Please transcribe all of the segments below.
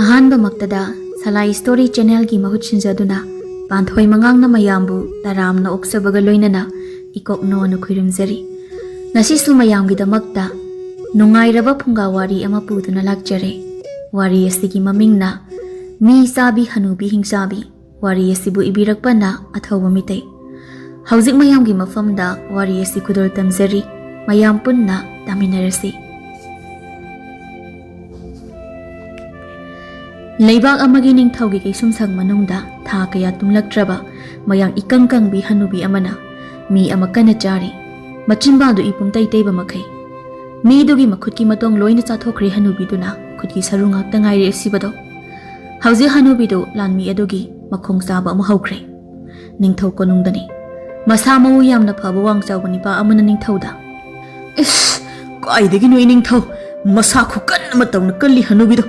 ꯑꯍꯥꯟꯕ ꯃꯛꯇꯗ ꯁꯂꯥꯏ ꯁ꯭ꯇꯣꯔꯤ ꯆꯦꯅꯦꯜꯒꯤ ꯃꯍꯨꯠ ꯁꯤꯟꯖꯗꯨꯅ ꯄꯥꯟꯊꯣꯏ ꯃꯉꯥꯡꯅ ꯃꯌꯥꯝꯕꯨ ꯇꯔꯥꯝꯅ ꯑꯣꯛꯆꯕꯒ ꯂꯣꯏꯅꯅ ꯏꯀꯣꯛꯅꯣꯅ ꯈꯨꯔꯨꯝꯖꯔꯤ꯫ ꯉꯁꯤꯁꯨ ꯃꯌꯥꯝꯒꯤꯗꯃꯛꯇ ꯅꯨꯡꯉꯥꯏꯔꯕ ꯐꯨꯡꯒꯥꯋꯥꯔꯤ ꯑꯃ ꯄꯨꯗꯨꯅ ꯂꯥꯛꯆꯔꯦ꯫ ꯋꯥꯔꯤ ꯑꯁꯤꯒꯤ ꯃꯃꯤꯡꯅ ꯃꯤ ꯆꯥꯕꯤ ꯍꯅꯨꯕꯤ ꯍꯤꯡꯆꯥꯕꯤ꯫ ꯋꯥꯔꯤ ꯑꯁꯤꯕꯨ ꯏꯕꯤꯔꯛꯄꯅ ꯑꯊꯧꯕ ꯃꯤꯇꯩ꯫ ꯍꯧꯖꯤꯛ ꯃꯌꯥꯝꯒꯤ ꯃꯐꯝꯗ ꯋꯥꯔꯤ ꯑꯁꯤ ꯈꯨꯗꯣꯜ ꯇꯝꯖꯔꯤ꯫ ꯃꯌꯥꯝ ꯄꯨꯟꯅ ꯇꯥꯃꯤꯟꯅꯔꯁꯤ꯫ ꯂꯩꯕꯥꯛ ꯑꯃꯒꯤ ꯅꯤꯡꯊꯧꯒꯤ ꯀꯩꯁꯨꯝꯁꯪ ꯃꯅꯨꯡꯗ ꯊꯥ ꯀꯌꯥ ꯇꯨꯝꯂꯛꯇ꯭ꯔꯕ ꯃꯌꯥꯡ ꯏꯀꯪ ꯀꯪꯕꯤ ꯍꯅꯨꯕꯤ ꯑꯃꯅ ꯃꯤ ꯑꯃ ꯀꯟꯅ ꯆꯥꯔꯤ꯫ ꯃꯆꯤꯟꯕꯥꯜꯗꯨ ꯏꯄꯨꯝꯇꯩ ꯇꯩꯕ ꯃꯈꯩ ꯃꯤꯗꯨꯒꯤ ꯃꯈꯨꯠꯀꯤ ꯃꯇꯣꯡ ꯂꯣꯏꯅ ꯆꯥꯊꯣꯛꯈ꯭ꯔꯦ ꯍꯅꯨꯕꯤꯗꯨꯅ ꯈꯨꯠꯀꯤ ꯁꯔꯨ ꯉꯥꯛꯇ ꯉꯥꯏꯔꯦ ꯑꯁꯤꯕꯗꯣ꯫ ꯍꯧꯖꯤꯛ ꯍꯅꯨꯕꯤꯗꯨ ꯂꯥꯟꯃꯤ ꯑꯗꯨꯒꯤ ꯃꯈꯣꯡ ꯆꯥꯕ ꯑꯃ ꯍꯧꯈ꯭ꯔꯦ꯫ ꯅꯤꯡꯊꯧ ꯀꯣꯅꯨꯡꯗꯅꯤ꯫ ꯃꯁꯥ ꯃꯎ ꯌꯥꯝꯅ ꯐꯕ ꯋꯥꯡ ꯆꯥꯎꯕ ꯅꯤꯄꯥ ꯑꯃꯅ ꯅꯤꯡꯊꯧꯗ "ꯏꯁ, ꯀꯥꯏꯗꯒꯤꯅꯣ ꯅꯤꯡꯊꯧ? ꯃꯁꯥ ꯈꯨꯀꯟ ꯑꯃ ꯇꯧꯅ ꯀꯜꯂꯤ ꯍꯅꯨꯕꯤꯗꯣ꯫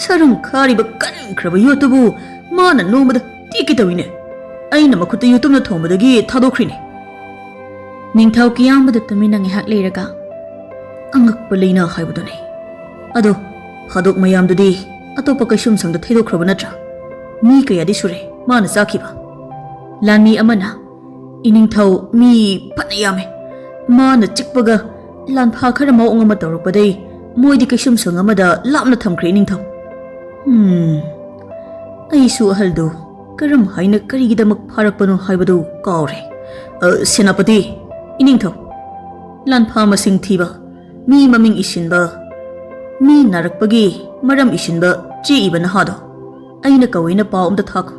ꯁꯔꯨꯡ ꯈꯥꯔꯤꯕ ꯀꯟꯈ꯭ꯔꯕ ꯌꯣꯠꯇꯨꯕꯨ ꯃꯥꯅ ꯅꯣꯡꯃꯗ ꯇꯦꯛꯀꯦ ꯇꯧꯏꯅꯦ꯫ ꯑꯩꯅ ꯃꯈꯨꯠꯇ ꯌꯣꯠꯇꯨꯝꯅ ꯊꯣꯡꯕꯗꯒꯤ ꯊꯥꯗꯣꯛꯈ꯭ꯔꯤꯅꯦ." ꯅꯤꯡꯊꯧ ꯀꯤꯌꯥꯝꯕꯗ ꯇꯨꯃꯤꯟꯅ ꯉꯥꯏꯍꯥꯛ ꯂꯩꯔꯒ "ꯑꯉꯛꯄ ꯂꯩꯅꯥ ꯍꯥꯏꯕꯗꯨꯅꯤ꯫ ꯑꯗꯣ ꯍꯥꯗꯣꯛ ꯃꯌꯥꯝꯗꯨꯗꯤ ꯑꯇꯣꯞꯄ ꯀꯩꯁꯨꯝꯁꯪꯗ ꯊꯩꯗꯣꯛꯈ꯭ꯔꯕ ꯅꯠꯇ꯭ꯔꯥ? ꯃꯤ ꯀꯌꯥꯗꯤ ꯁꯨꯔꯦ ꯃꯥꯅ ꯆꯥꯈꯤꯕ?" ꯂꯥꯟꯃꯤ ꯑꯃꯅ "ꯏꯅꯤꯡꯊꯧ, ꯃꯤ ꯐꯅ ꯌꯥꯝꯃꯦ꯫ ꯃꯥꯅ ꯆꯤꯛꯄꯒ ꯂꯥꯟꯐꯥ ꯈꯔ ꯃꯑꯣꯡ ꯑꯃ ꯇꯧꯔꯛꯄꯗꯩ ꯃꯣꯏꯗꯤ ꯀꯩꯁꯨꯝꯁꯪ ꯑꯃꯗ ꯂꯥꯞꯅ ꯊꯝꯈ꯭ꯔꯦ ꯏꯅꯤꯡꯊꯧ." ꯑꯩꯁꯨ ꯑꯍꯜꯗꯨ ꯀꯔꯝ ꯍꯥꯏꯅ ꯀꯔꯤꯒꯤꯗꯃꯛ ꯐꯥꯔꯛꯄꯅꯣ ꯍꯥꯏꯕꯗꯨ ꯀꯥꯎꯔꯦ꯫ ꯁꯦꯅꯥꯄꯇꯤ, ꯏꯅꯤꯡꯊꯧ, ꯂꯥꯟꯐꯥ ꯃꯁꯤꯡ ꯊꯤꯕ, ꯃꯤ ꯃꯃꯤꯡ ꯏꯁꯤꯟꯕ, ꯃꯤ ꯅꯥꯔꯛꯄꯒꯤ ꯃꯔꯝ ꯏꯁꯤꯟꯕ ꯆꯦ ꯏꯕ ꯅꯍꯥꯗꯣ ꯑꯩꯅ ꯀꯧꯏꯅ ꯄꯥꯎ ꯑꯝꯇ ꯊꯥꯈꯣ꯫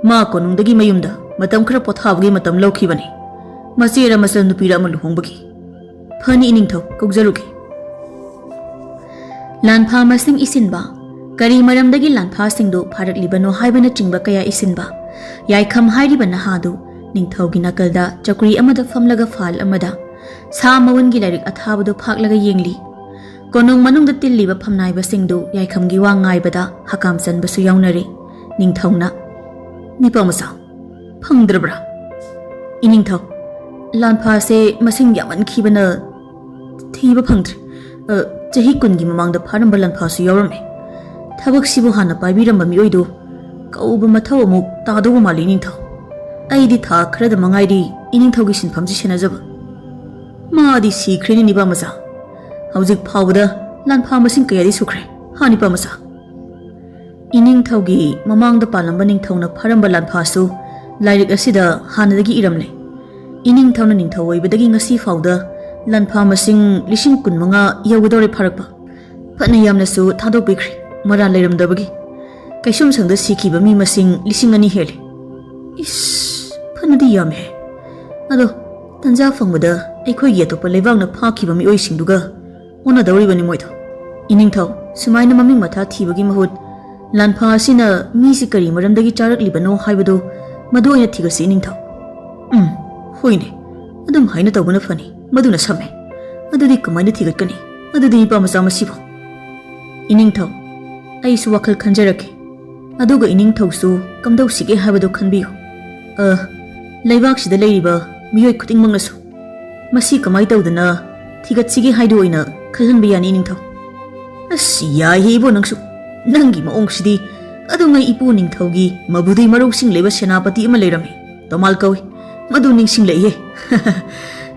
ꯃꯥ ꯀꯣꯅꯨꯡꯗꯒꯤ ꯃꯌꯨꯝꯗ ꯃꯇꯝ ꯈꯔ ꯄꯣꯊꯥꯕꯒꯤ ꯃꯇꯝ ꯂꯧꯈꯤꯕꯅꯤ, ꯃꯆꯦꯔ ꯃꯆꯟꯅꯨꯄꯤꯔ ꯑꯃ ꯂꯨꯍꯣꯡꯕꯒꯤ꯫ ꯐꯅꯤ ꯏꯅꯤꯡꯊꯧ, ꯀꯧꯖꯔꯨꯒꯦ." ꯂꯥꯟꯐꯥ ꯃꯁꯤꯡ ꯏꯁꯤꯟꯕ, ꯀꯔꯤ ꯃꯔꯝꯗꯒꯤ ꯂꯥꯟꯐꯥꯁꯤꯡꯗꯨ ꯐꯥꯔꯛꯂꯤꯕꯅꯣ ꯍꯥꯏꯕꯅꯆꯤꯡꯕ ꯀꯌꯥ ꯏꯁꯤꯟꯕ꯫ ꯌꯥꯏꯈꯝ ꯍꯥꯏꯔꯤꯕ ꯅꯍꯥꯗꯨ ꯅꯤꯡꯊꯧꯒꯤ ꯅꯥꯀꯜꯗ ꯆꯧꯀ꯭ꯔꯤ ꯑꯃꯗ ꯐꯝꯂꯒ ꯐꯥꯜ ꯑꯃꯗ ꯁꯥ ꯃꯎꯟꯒꯤ ꯂꯥꯏꯔꯤꯛ ꯑꯊꯥꯕꯗꯨ ꯐꯥꯛꯂꯒ ꯌꯦꯡꯂꯤ꯫ ꯀꯣꯅꯨꯡ ꯃꯅꯨꯡꯗ ꯇꯤꯜꯂꯤꯕ ꯐꯝꯅꯥꯏꯕꯁꯤꯡꯗꯨ ꯌꯥꯏꯈꯝꯒꯤ ꯋꯥ ꯉꯥꯏꯕꯗ ꯍꯀꯥꯝ ꯆꯟꯕꯁꯨ ꯌꯥꯎꯅꯔꯤ꯫ ꯅꯤꯡꯊꯧꯅ "ꯅꯤꯄꯥ ꯃꯆꯥ, ꯐꯪꯗ꯭ꯔꯕ꯭ꯔꯥ?" "ꯏꯅꯤꯡꯊꯧ, ꯂꯥꯟꯐꯥꯁꯦ ꯃꯁꯤꯡ ꯌꯥꯝꯃꯟꯈꯤꯕꯅ ꯊꯤꯕ ꯐꯪꯗ꯭ꯔꯦ꯫ ꯆꯍꯤ 10ꯒꯤ ꯃꯃꯥꯡꯗ ꯐꯥꯔꯝꯕ ꯂꯥꯟꯐꯥꯁꯨ ꯌꯥꯎꯔꯝꯃꯦ꯫ ꯊꯕꯛꯁꯤꯕꯨ ꯍꯥꯟꯅ ꯄꯥꯏꯕꯤꯔꯝꯕ ꯃꯤꯑꯣꯏꯗꯨ ꯀꯧꯕ ꯃꯊꯧ ꯑꯃꯨꯛ ꯇꯥꯗꯧꯕ ꯃꯥꯜꯂꯤ ꯏꯅꯤꯡꯊꯧ꯫ ꯑꯩꯗꯤ ꯊꯥ ꯈꯔꯗ ꯃꯉꯥꯏꯔꯤ ꯏꯅꯤꯡꯊꯧꯒꯤ ꯁꯤꯟꯐꯝꯁꯤ ꯁꯦꯟꯅꯖꯕ꯫ ꯃꯥꯗꯤ ꯁꯤꯈ꯭ꯔꯦꯅꯦ ꯅꯤꯄꯥ ꯃꯆꯥ꯫ ꯍꯧꯖꯤꯛ ꯐꯥꯎꯕꯗ ꯂꯥꯟꯐꯥ ꯃꯁꯤꯡ ꯀꯌꯥꯗꯤ ꯁꯨꯈ꯭ꯔꯦ ꯍꯥ ꯅꯤꯄꯥ ꯃꯆꯥ?" "ꯏꯅꯤꯡꯊꯧꯒꯤ ꯃꯃꯥꯡꯗ ꯄꯥꯜꯂꯝꯕ ꯅꯤꯡꯊꯧꯅ ꯐꯥꯔꯝꯕ ꯂꯥꯟꯐꯥꯁꯨ ꯂꯥꯏꯔꯤꯛ ꯑꯁꯤꯗ ꯍꯥꯟꯅꯗꯒꯤ ꯏꯔꯝꯂꯦ꯫ ꯏꯅꯤꯡꯊꯧꯅ ꯅꯤꯡꯊꯧ ꯑꯣꯏꯕꯗꯒꯤ ꯉꯁꯤ ꯐꯥꯎꯗ ꯂꯥꯟꯐꯥ ꯃꯁꯤꯡ 15,000 ꯌꯧꯒꯗꯧꯔꯦ ꯐꯥꯔꯛꯄ꯫ ꯐꯅ ꯌꯥꯝꯅꯁꯨ ꯊꯥꯗꯣꯛꯄꯤꯈ꯭ꯔꯦ ꯃꯔꯥꯜ ꯂꯩꯔꯝꯗꯕꯒꯤ꯫ ꯀꯩꯁꯨꯝꯁꯪꯗ ꯁꯤꯈꯤꯕ ꯃꯤ ꯃꯁꯤꯡ 2,000 ꯍꯦꯜꯂꯦ꯫ ꯏꯁ, ꯐꯅꯗꯤ ꯌꯥꯝꯃꯦ꯫ ꯑꯗꯣ ꯇꯟꯖꯥ ꯐꯪꯕꯗ ꯑꯩꯈꯣꯏꯒꯤ ꯑꯇꯣꯞꯄ ꯂꯩꯕꯥꯛꯅ ꯐꯥꯈꯤꯕ ꯃꯤꯑꯣꯏꯁꯤꯡꯗꯨꯒ ꯑꯣꯟꯅꯗꯧꯔꯤꯕꯅꯤ ꯃꯣꯏꯗꯣ꯫ ꯏꯅꯤꯡꯊꯧ, ꯁꯨꯃꯥꯏꯅ ꯃꯃꯤꯡ ꯃꯊꯥ ꯊꯤꯕꯒꯤ ꯃꯍꯨꯠ ꯂꯥꯟꯐꯥ ꯑꯁꯤꯅ ꯃꯤꯁꯤ ꯀꯔꯤ ꯃꯔꯝꯗꯒꯤ ꯆꯥꯔꯛꯂꯤꯕꯅꯣ ꯍꯥꯏꯕꯗꯨ ꯃꯗꯨ ꯑꯣꯏꯅ ꯊꯤꯒꯠꯁꯤ ꯏꯅꯤꯡꯊꯧ." "ꯍꯣꯏꯅꯦ, ꯑꯗꯨꯝ ꯍꯥꯏꯅ ꯇꯧꯕꯅ ꯐꯅꯤ, ꯃꯗꯨꯅ ꯁꯝꯃꯦ꯫ ꯑꯗꯨꯗꯤ ꯀꯃꯥꯏꯅ ꯊꯤꯒꯠꯀꯅꯤ ꯑꯗꯨꯗꯤ ꯅꯤꯄꯥ ꯃꯆꯥ ꯃꯁꯤꯕꯨ?" "ꯏꯅꯤꯡꯊꯧ, ꯑꯩꯁꯨ ꯋꯥꯈꯜ ꯈꯟꯖꯔꯛꯀꯦ, ꯑꯗꯨꯒ ꯏꯅꯤꯡꯊꯧꯁꯨ ꯀꯝꯗꯧꯁꯤꯒꯦ ꯍꯥꯏꯕꯗꯨ ꯈꯟꯕꯤꯌꯨ꯫ ꯂꯩꯕꯥꯛꯁꯤꯗ ꯂꯩꯔꯤꯕ ꯃꯤꯑꯣꯏ ꯈꯨꯗꯤꯡꯃꯛꯅꯁꯨ ꯃꯁꯤ ꯀꯃꯥꯏ ꯇꯧꯗꯅ ꯊꯤꯒꯠꯁꯤꯒꯦ ꯍꯥꯏꯗꯨ ꯑꯣꯏꯅ ꯈꯜꯍꯟꯕ ꯌꯥꯅꯤ ꯏꯅꯤꯡꯊꯧ." "ꯑꯁ, ꯌꯥꯏꯍꯦ ꯏꯕꯣ ꯅꯪꯁꯨ꯫ ꯅꯪꯒꯤ ꯃꯑꯣꯡꯁꯤꯗꯤ ꯑꯗꯨꯉꯩ ꯏꯄꯨ ꯅꯤꯡꯊꯧꯒꯤ ꯃꯕꯨꯗꯩ ꯃꯔꯧꯁꯤꯡ ꯂꯩꯕ ꯁꯦꯅꯥꯄꯇꯤ ꯑꯃ ꯂꯩꯔꯝꯃꯤ, ꯇꯣꯃꯥꯜ ꯀꯧꯏ, ꯃꯗꯨ ꯅꯤꯡꯁꯤꯡꯂꯛꯏꯍꯦ꯫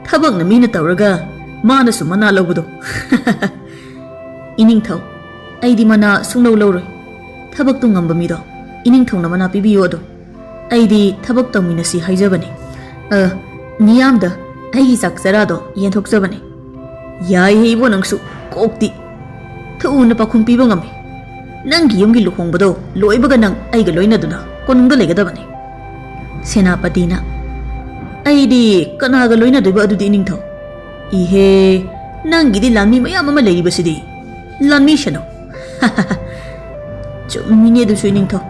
ꯊꯕꯛꯅ ꯃꯤꯅ ꯇꯧꯔꯒ ꯃꯥꯅꯁꯨ ꯃꯅꯥ ꯂꯧꯕꯗꯣ." "ꯏꯅꯤꯡꯊꯧ, ꯑꯩꯗꯤ ꯃꯅꯥ ꯁꯨꯡꯂꯧ ꯂꯧꯔꯣꯏ꯫ ꯊꯕꯛꯇꯨ ꯉꯝꯕ ꯃꯤꯗꯣ ꯏꯅꯤꯡꯊꯧꯅ ꯃꯅꯥ ꯄꯤꯕꯤꯌꯨ ꯑꯗꯣ꯫ ꯑꯩꯗꯤ ꯊꯕꯛ ꯇꯧꯃꯤꯟꯅꯁꯤ ꯍꯥꯏꯖꯕꯅꯤ꯫ ꯃꯤꯌꯥꯝꯗ ꯑꯩꯒꯤ ꯆꯥꯛ ꯆꯔꯥꯗꯣ ꯌꯦꯟꯊꯣꯛꯆꯕꯅꯤ." "ꯌꯥꯏꯍꯦ ꯏꯕꯣ ꯅꯪꯁꯨ, ꯀꯣꯛꯇꯤ ꯊꯨꯅ ꯄꯥꯎꯈꯨꯝ ꯄꯤꯕ ꯉꯝꯃꯤ꯫ ꯅꯪꯒꯤ ꯌꯨꯝꯒꯤ ꯂꯨꯍꯣꯡꯕꯗꯣ ꯂꯣꯏꯕꯒ ꯅꯪ ꯑꯩꯒ ꯂꯣꯏꯅꯗꯨꯅ ꯀꯣꯅꯨꯡꯗ ꯂꯩꯒꯗꯕꯅꯤ." ꯁꯦꯅꯥꯄꯇꯤꯅ "ꯑꯩꯗꯤ ꯀꯅꯥꯒ ꯂꯣꯏꯅꯗꯣꯏꯕ ꯑꯗꯨꯗꯤ ꯏꯅꯤꯡꯊꯧ? ꯏꯍꯦ, ꯅꯪꯒꯤꯗꯤ ꯂꯥꯟꯃꯤ ꯃꯌꯥꯝ ꯑꯃ ꯂꯩꯔꯤꯕꯁꯤꯗꯤ꯫ ꯂꯥꯟꯃꯤꯁꯅꯨ." "ꯆꯨꯝꯃꯤꯅꯦ ꯑꯗꯨꯁꯨ ꯏꯅꯤꯡꯊꯧ."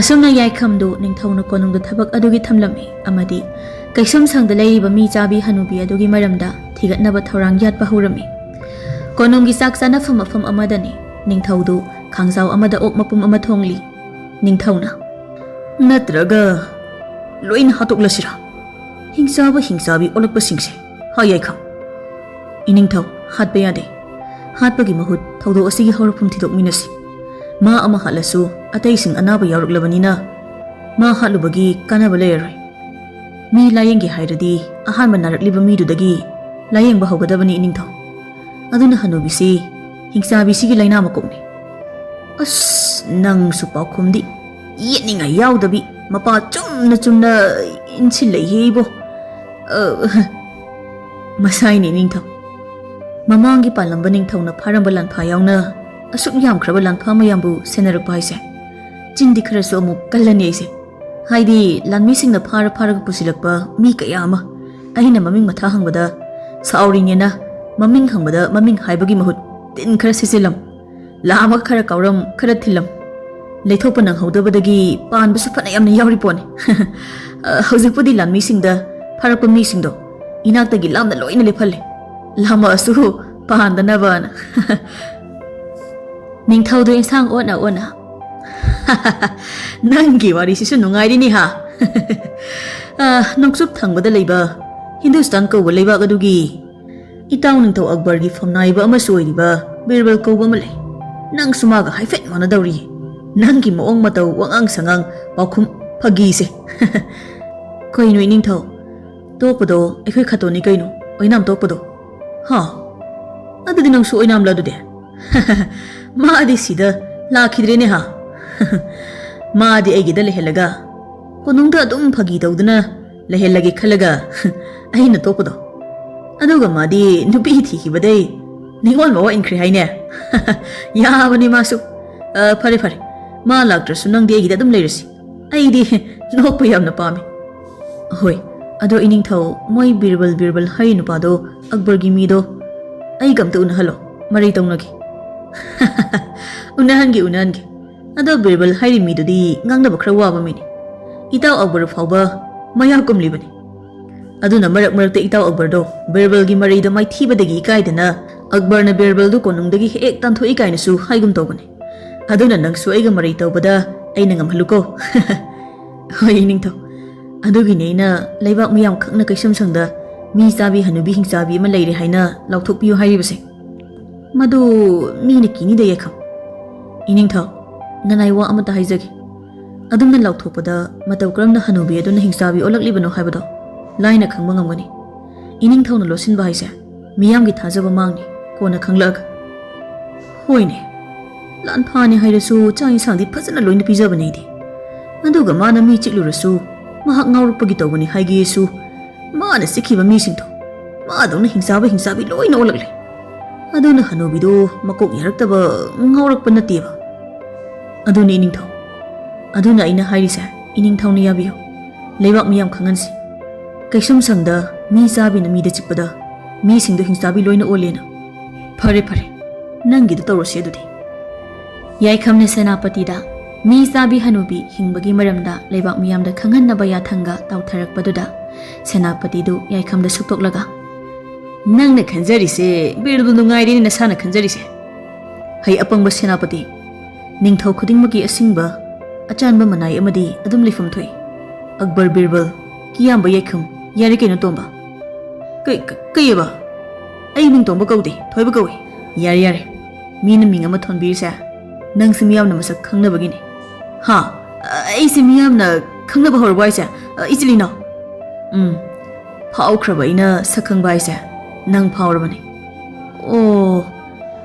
ꯑꯁꯨꯝꯅ ꯌꯥꯏꯈꯝꯗꯨ ꯅꯤꯡꯊꯧꯅ ꯀꯣꯅꯨꯡꯗ ꯊꯕꯛ ꯑꯗꯨꯒꯤ ꯊꯝꯂꯝꯃꯤ ꯑꯃꯗꯤ ꯀꯩꯁꯨꯝꯁꯪꯗ ꯂꯩꯔꯤꯕ ꯃꯤ ꯆꯥꯕꯤ ꯍꯅꯨꯕꯤ ꯑꯗꯨꯒꯤ ꯃꯔꯝꯗ ꯊꯤꯒꯠꯅꯕ ꯊꯧꯔꯥꯡ ꯌꯥꯠꯄ ꯍꯧꯔꯝꯃꯤ꯫ ꯀꯣꯅꯨꯡꯒꯤ ꯆꯥꯛ ꯆꯥꯅꯐꯝ ꯃꯐꯝ ꯑꯃꯗꯅꯤ ꯅꯤꯡꯊꯧꯗꯨ ꯈꯥꯡꯖꯥꯎ ꯑꯃꯗ ꯑꯣꯛ ꯃꯄꯨꯝ ꯑꯃ ꯊꯣꯡꯂꯤ꯫ ꯅꯤꯡꯊꯧꯅ "ꯅꯠꯇ꯭ꯔꯒ ꯂꯣꯏꯅ ꯍꯥꯠꯇꯣꯛꯂꯁꯤꯔꯥ, ꯍꯤꯡꯆꯥꯕ ꯍꯤꯡꯆꯥꯕꯤ ꯑꯣꯜꯂꯛꯄꯁꯤꯡꯁꯦ ꯍꯥ ꯌꯥꯏꯈꯝ?" "ꯏꯅꯤꯡꯊꯧ, ꯍꯥꯠꯄ ꯌꯥꯗꯦ꯫ ꯍꯥꯠꯄꯒꯤ ꯃꯍꯨꯠ ꯊꯧꯗꯣꯛ ꯑꯁꯤꯒꯤ ꯍꯧꯔꯛꯐꯝ ꯊꯤꯗꯣꯛꯃꯤꯟꯅꯁꯤ꯫ ꯃꯥ ꯑꯃ ꯍꯥꯠꯂꯁꯨ ꯑꯇꯩꯁꯤꯡ ꯑꯅꯥꯕ ꯌꯥꯎꯔꯛꯂꯕꯅꯤꯅ ꯃꯥ ꯍꯥꯠꯂꯨꯕꯒꯤ ꯀꯥꯟꯅꯕ ꯂꯩꯔꯔꯣꯏ꯫ ꯃꯤ ꯂꯥꯌꯦꯡꯒꯦ ꯍꯥꯏꯔꯗꯤ ꯑꯍꯥꯟꯕ ꯅꯥꯔꯛꯂꯤꯕ ꯃꯤꯗꯨꯗꯒꯤ ꯂꯥꯌꯦꯡꯕ ꯍꯧꯒꯗꯕꯅꯤ ꯏꯅꯤꯡꯊꯧ꯫ ꯑꯗꯨꯅ ꯍꯅꯨꯕꯤꯁꯤ ꯍꯤꯡꯆꯥꯕꯤꯁꯤꯒꯤ ꯂꯩꯅꯥ ꯃꯀꯣꯛꯅꯤ꯫ ꯑꯁ ꯅꯪꯁꯨ ꯄꯥꯎꯈꯨꯝꯗꯤ ꯌꯦꯠꯅꯤꯡꯉꯥꯏ ꯌꯥꯎꯗꯕꯤ ꯃꯄꯥ ꯆꯨꯝꯅ ꯏꯟꯁꯤꯜꯂꯛꯏꯍꯦ ꯏꯕꯣ꯫ ꯃꯁꯥꯏꯅꯤ ꯏꯅꯤꯡꯊꯧ꯫ ꯃꯃꯥꯡꯒꯤ ꯄꯥꯜꯂꯝꯕ ꯅꯤꯡꯊꯧꯅ ꯐꯥꯔꯝꯕ ꯂꯥꯟꯐꯥ ꯌꯥꯎꯅ ꯑꯁꯨꯛ ꯌꯥꯝꯈ꯭ꯔꯕ ꯂꯥꯟꯐꯥ ꯃꯌꯥꯝꯕꯨ ꯁꯦꯟꯅꯔꯛꯄ ꯍꯥꯏꯁꯦ ꯆꯤꯟꯗꯤ ꯈꯔꯁꯨ ꯑꯃꯨꯛ ꯀꯜꯂꯅꯤ ꯑꯩꯁꯦ꯫ ꯍꯥꯏꯗꯤ ꯂꯥꯟꯃꯤꯁꯤꯡꯅ ꯐꯥꯔꯒ ꯄꯨꯁꯤꯜꯂꯛꯄ ꯃꯤ ꯀꯌꯥ ꯑꯃ ꯑꯩꯅ ꯃꯃꯤꯡ ꯃꯊꯥ ꯍꯪꯕꯗ ꯁꯥꯎꯔꯤꯅꯦꯅ ꯃꯃꯤꯡ ꯍꯪꯕꯗ ꯃꯃꯤꯡ ꯍꯥꯏꯕꯒꯤ ꯃꯍꯨꯠ ꯇꯤꯟ ꯈꯔ ꯁꯤꯆꯤꯜꯂꯝ, ꯂꯥꯝꯃꯒ ꯈꯔ ꯀꯥꯎꯔꯝ, ꯈꯔ ꯊꯤꯜꯂꯝ, ꯂꯩꯊꯣꯛꯄ ꯅꯪꯍꯧꯗꯕꯗꯒꯤ ꯄꯥꯟꯕꯁꯨ ꯐꯅ ꯌꯥꯝꯅ ꯌꯥꯎꯔꯤ ꯄꯣꯠꯅꯤ꯫ ꯍꯧꯖꯤꯛꯄꯨꯗꯤ ꯂꯥꯟꯃꯤꯁꯤꯡꯗ ꯐꯥꯔꯛꯄ ꯃꯤꯁꯤꯡꯗꯣ ꯏꯅꯥꯛꯇꯒꯤ ꯂꯥꯞꯅ ꯂꯣꯏꯅ ꯂꯦꯞꯍꯜꯂꯦ, ꯂꯥꯝꯃꯛꯑꯁꯨ ꯄꯥꯟꯗꯅꯕꯅ꯫ ꯅꯤꯡꯊꯧꯗꯨ ꯏꯟꯁꯥꯡ ꯑꯣꯟꯅ ꯅꯪꯒꯤ ꯋꯥꯔꯤꯁꯤꯁꯨ ꯅꯨꯡꯉꯥꯏꯔꯤꯅꯤ ꯍꯥ꯫ ꯅꯣꯡꯆꯨꯞ ꯊꯪꯕꯗ ꯂꯩꯕ ꯍꯤꯟꯗꯨꯁꯇꯥꯟ ꯀꯧꯕ ꯂꯩꯕꯥꯛ ꯑꯗꯨꯒꯤ ꯏꯇꯥꯎ ꯅꯤꯡꯊꯧ ꯑꯛꯕꯔꯒꯤ ꯐꯝꯅꯥꯏꯕ ꯑꯃꯁꯨ ꯑꯣꯏꯔꯤꯕ ꯕꯤꯔꯕꯜ ꯀꯧꯕ ꯑꯃ ꯂꯩ꯫ ꯅꯪꯁꯨ ꯃꯥꯒ ꯍꯥꯏꯐꯦꯠ ꯃꯥꯟꯅꯗꯧꯔꯤ, ꯅꯪꯒꯤ ꯃꯑꯣꯡ ꯃꯇꯧ, ꯋꯥꯉꯥꯡ ꯁꯉꯥꯡ, ꯄꯥꯎꯈꯨꯝ ꯐꯥꯒꯤꯁꯦ꯫ ꯀꯩꯅꯣ ꯏꯅꯤꯡꯊꯧ, ꯇꯣꯛꯄꯗꯣ ꯑꯩꯈꯣꯏ ꯈꯠꯇꯣꯅꯤ ꯀꯩꯅꯣ, ꯑꯣꯏꯅꯥꯝ ꯇꯣꯛꯄꯗꯣ꯫ ꯍꯥ, ꯑꯗꯨꯗꯤ ꯅꯪꯁꯨ ꯑꯣꯏꯅꯥꯝꯂ ꯑꯗꯨꯗꯤ? ꯃꯥꯗꯤ ꯁꯤꯗ ꯂꯥꯛꯈꯤꯗ꯭ꯔꯦꯅꯦ ꯍꯥ꯫ ꯃꯥꯗꯤ ꯑꯩꯒꯤꯗ ꯂꯩꯍꯜꯂꯒ ꯀꯣꯅꯨꯡꯗ ꯑꯗꯨꯝ ꯐꯥꯒꯤ ꯇꯧꯗꯨꯅ ꯂꯩꯍꯜꯂꯒꯦ ꯈꯜꯂꯒ ꯑꯩꯅ ꯇꯣꯛꯄꯗꯣ꯫ ꯑꯗꯨꯒ ꯃꯥꯗꯤ ꯅꯨꯄꯤ ꯊꯤꯈꯤꯕꯗꯩ ꯅꯤꯉꯣꯜ ꯃꯋꯥ ꯏꯟꯈ꯭ꯔꯦ ꯍꯥꯏꯅꯦ꯫ ꯌꯥꯕꯅꯤ ꯃꯥꯁꯨ꯫ ꯐꯔꯦ ꯐꯔꯦ, ꯃꯥ ꯂꯥꯛꯇ꯭ꯔꯁꯨ ꯅꯪꯗꯤ ꯑꯩꯒꯤꯗ ꯑꯗꯨꯝ ꯂꯩꯔꯁꯤ, ꯑꯩꯗꯤ ꯅꯣꯛꯄ ꯌꯥꯝꯅ ꯄꯥꯝꯃꯤ꯫ ꯍꯣꯏ, ꯑꯗꯣ ꯏꯅꯤꯡꯊꯧ, ꯃꯣꯏ ꯕꯤꯔꯕꯜ ꯍꯥꯏꯔꯤ ꯅꯨꯄꯥꯗꯣ, ꯑꯛꯕꯔꯒꯤ ꯃꯤꯗꯣ ꯑꯩꯒ ꯑꯝꯇ ꯎꯅꯍꯜꯂꯣ, ꯃꯔꯩ ꯇꯧꯅꯒꯦ꯫ ꯎꯅꯍꯟꯒꯦ꯫ ꯑꯗꯣ ꯕꯤꯔꯕꯜ ꯍꯥꯏꯔꯤ ꯃꯤꯗꯨꯗꯤ ꯉꯥꯡꯅꯕ ꯈꯔ ꯋꯥꯕ ꯃꯤꯅꯤ, ꯏꯇꯥꯎ ꯑꯛꯕꯔ ꯐꯥꯎꯕ ꯃꯌꯥ ꯀꯨꯝꯂꯤꯕꯅꯤ꯫ ꯑꯗꯨꯅ ꯃꯔꯛꯇ ꯏꯇꯥꯎ ꯑꯛꯕꯔꯗꯣ ꯕꯤꯔꯕꯜꯒꯤ ꯃꯔꯩꯗ ꯃꯥꯏꯊꯤꯕꯗꯒꯤ ꯏꯀꯥꯏꯗꯅ ꯑꯛꯕꯔꯅ ꯕꯤꯔꯕꯜꯗꯨ ꯀꯣꯅꯨꯡꯗꯒꯤ ꯍꯦꯛ ꯇꯥꯟꯊꯣꯛꯏ ꯀꯥꯏꯅꯁꯨ ꯍꯥꯏꯒꯨꯝ ꯇꯧꯕꯅꯤ꯫ ꯑꯗꯨꯅ ꯅꯪꯁꯨ ꯑꯩꯒ ꯃꯔꯩ ꯇꯧꯕꯗ ꯑꯩꯅ ꯉꯝꯍꯜꯂꯨꯀꯣ꯫ ꯍꯣꯏ ꯏꯅꯤꯡꯊꯧ, ꯑꯗꯨꯒꯤꯅꯤ ꯑꯩꯅ ꯂꯩꯕꯥꯛ ꯃꯌꯥꯝ ꯈꯛꯅ ꯀꯩꯁꯨꯝꯁꯪꯗ ꯃꯤ ꯆꯥꯕꯤ ꯍꯅꯨꯕꯤ ꯍꯤꯡꯆꯥꯕꯤ ꯑꯃ ꯂꯩꯔꯦ ꯍꯥꯏꯅ ꯂꯥꯎꯊꯣꯛꯄꯤꯌꯨ ꯍꯥꯏꯔꯤꯕꯁꯦ꯫ ꯃꯗꯨ ꯃꯤꯅ ꯀꯤꯅꯤꯗ ꯌꯥꯏꯈꯝ꯫ ꯏꯅꯤꯡꯊꯧ, ꯅꯅꯥꯏ ꯋꯥ ꯑꯃꯇ ꯍꯥꯏꯖꯒꯦ꯫ ꯑꯗꯨꯝꯅ ꯂꯥꯎꯊꯣꯛꯄꯗ ꯃꯇꯧ ꯀꯔꯝꯅ ꯍꯅꯨꯕꯤ ꯑꯗꯨꯅ ꯍꯤꯡꯆꯥꯕꯤ ꯑꯣꯜꯂꯛꯂꯤꯕꯅꯣ ꯍꯥꯏꯕꯗꯣ ꯂꯥꯏꯅ ꯈꯪꯕ ꯉꯝꯒꯅꯤ꯫ ꯏꯅꯤꯡꯊꯧꯅ ꯂꯣꯠꯁꯤꯟꯕ ꯍꯥꯏꯁꯦ ꯃꯤꯌꯥꯝꯒꯤ ꯊꯥꯖꯕ ꯃꯥꯡꯅꯤ, ꯀꯣꯟꯅ ꯈꯪꯂꯛꯑꯒ꯫ ꯍꯣꯏꯅꯦ, ꯂꯥꯟꯐꯥꯅꯤ ꯍꯥꯏꯔꯁꯨ ꯆꯥꯛ ꯏꯟꯁꯥꯡꯗꯤ ꯐꯖꯅ ꯂꯣꯏꯅ ꯄꯤꯖꯕꯅꯦ ꯑꯩꯗꯤ꯫ ꯑꯗꯨꯒ ꯃꯥꯅ ꯃꯤ ꯆꯤꯛꯂꯨꯔꯁꯨ ꯃꯍꯥꯛ ꯉꯥꯎꯔꯛꯄꯒꯤ ꯇꯧꯕꯅꯤ ꯍꯥꯏꯒꯦꯁꯨ ꯃꯥꯅ ꯆꯤꯛꯈꯤꯕ ꯃꯤꯁꯤꯡꯗꯣ ꯃꯥꯗꯧꯅ ꯍꯤꯡꯆꯥꯕꯤ ꯂꯣꯏꯅ ꯑꯣꯜꯂꯛꯂꯦ꯫ ꯑꯗꯨꯅ ꯍꯅꯨꯕꯤꯗꯣ ꯃꯀꯣꯛ ꯌꯥꯔꯛꯇꯕ, ꯉꯥꯎꯔꯛꯄ ꯅꯠꯇꯦꯕ꯫ ꯑꯗꯨꯅꯤ ꯏꯅꯤꯡꯊꯧ, ꯑꯗꯨꯅ ꯑꯩꯅ ꯍꯥꯏꯔꯤꯁꯦ ꯏꯅꯤꯡꯊꯧꯅ ꯌꯥꯕꯤꯌꯨ, ꯂꯩꯕꯥꯛ ꯃꯤꯌꯥꯝ ꯈꯪꯍꯟꯁꯤ꯫ ꯀꯩꯁꯨꯝꯁꯪꯗ ꯃꯤ ꯆꯥꯕꯤꯅ ꯃꯤꯗ ꯆꯤꯛꯄꯗ ꯃꯤꯁꯤꯡꯗꯣ ꯍꯤꯡꯆꯥꯕꯤ ꯂꯣꯏꯅ ꯑꯣꯜꯂꯦꯅ꯫ ꯐꯔꯦ, ꯅꯪꯒꯤꯗ ꯇꯧꯔꯁꯤ ꯑꯗꯨꯗꯤ꯫ ꯌꯥꯏꯈꯝꯅ ꯁꯦꯅꯥꯄꯇꯤꯗ ꯃꯤ ꯆꯥꯕꯤ ꯍꯅꯨꯕꯤ ꯍꯤꯡꯕꯒꯤ ꯃꯔꯝꯗ ꯂꯩꯕꯥꯛ ꯃꯤꯌꯥꯝꯗ ꯈꯪꯍꯟꯅꯕ ꯌꯥꯊꯪꯒ ꯇꯥꯎꯊꯔꯛꯄꯗꯨꯗ ꯁꯦꯅꯥꯄꯇꯤꯗꯨ ꯌꯥꯏꯈꯝꯗ ꯁꯨꯛꯇꯣꯛꯂꯒ, ꯅꯪꯅ ꯈꯟꯖꯔꯤꯁꯦ ꯕꯤꯔꯕꯜ ꯅꯨꯡꯉꯥꯏꯔꯦꯅꯦ ꯅꯁꯥꯅ ꯈꯟꯖꯔꯤꯁꯦ꯫ ꯍꯩ ꯑꯄꯪꯕ ꯁꯦꯅꯥꯄꯇꯤ, ꯅꯤꯡꯊꯧ ꯈꯨꯗꯤꯡꯃꯛꯀꯤ ꯑꯁꯤꯡꯕ ꯑꯆꯥꯟꯕ ꯃꯅꯥꯏ ꯑꯃꯗꯤ ꯑꯗꯨꯝ ꯂꯩꯐꯝ ꯊꯣꯛꯏ꯫ ꯑꯛꯕꯔ, ꯕꯤꯔꯕꯜ, ꯀꯤꯌꯥꯝꯕ ꯌꯥꯏꯈꯝ, ꯌꯥꯔꯦ ꯀꯩꯅꯣ ꯇꯣꯝꯕ꯫ ꯀꯩꯑꯕ? ꯑꯩ ꯃꯤꯡ ꯇꯣꯝꯕ ꯀꯧꯗꯦ, ꯊꯣꯏꯕ ꯀꯧꯏ꯫ ꯌꯥꯔꯦ, ꯃꯤꯅ ꯃꯤꯡ ꯑꯃ ꯊꯣꯟꯕꯤꯔꯤꯁꯦ ꯅꯪꯁꯤ ꯃꯤꯌꯥꯝꯅ ꯃꯁꯛ ꯈꯪꯅꯕꯒꯤꯅꯤ꯫ ꯍꯥ, ꯑꯩꯁꯦ ꯃꯤꯌꯥꯝꯅ ꯈꯪꯅꯕ ꯍꯧꯔꯕ ꯍꯥꯏꯁꯦ ꯏꯆꯤꯜ ꯏꯅꯥꯎ? ꯐꯥꯎꯈ꯭ꯔꯕ ꯑꯩꯅ ꯁꯛ ꯈꯪꯕ ꯍꯥꯏꯁꯦ ꯅꯪ ꯐꯥꯎꯔꯕꯅꯤ꯫ ꯑꯣ,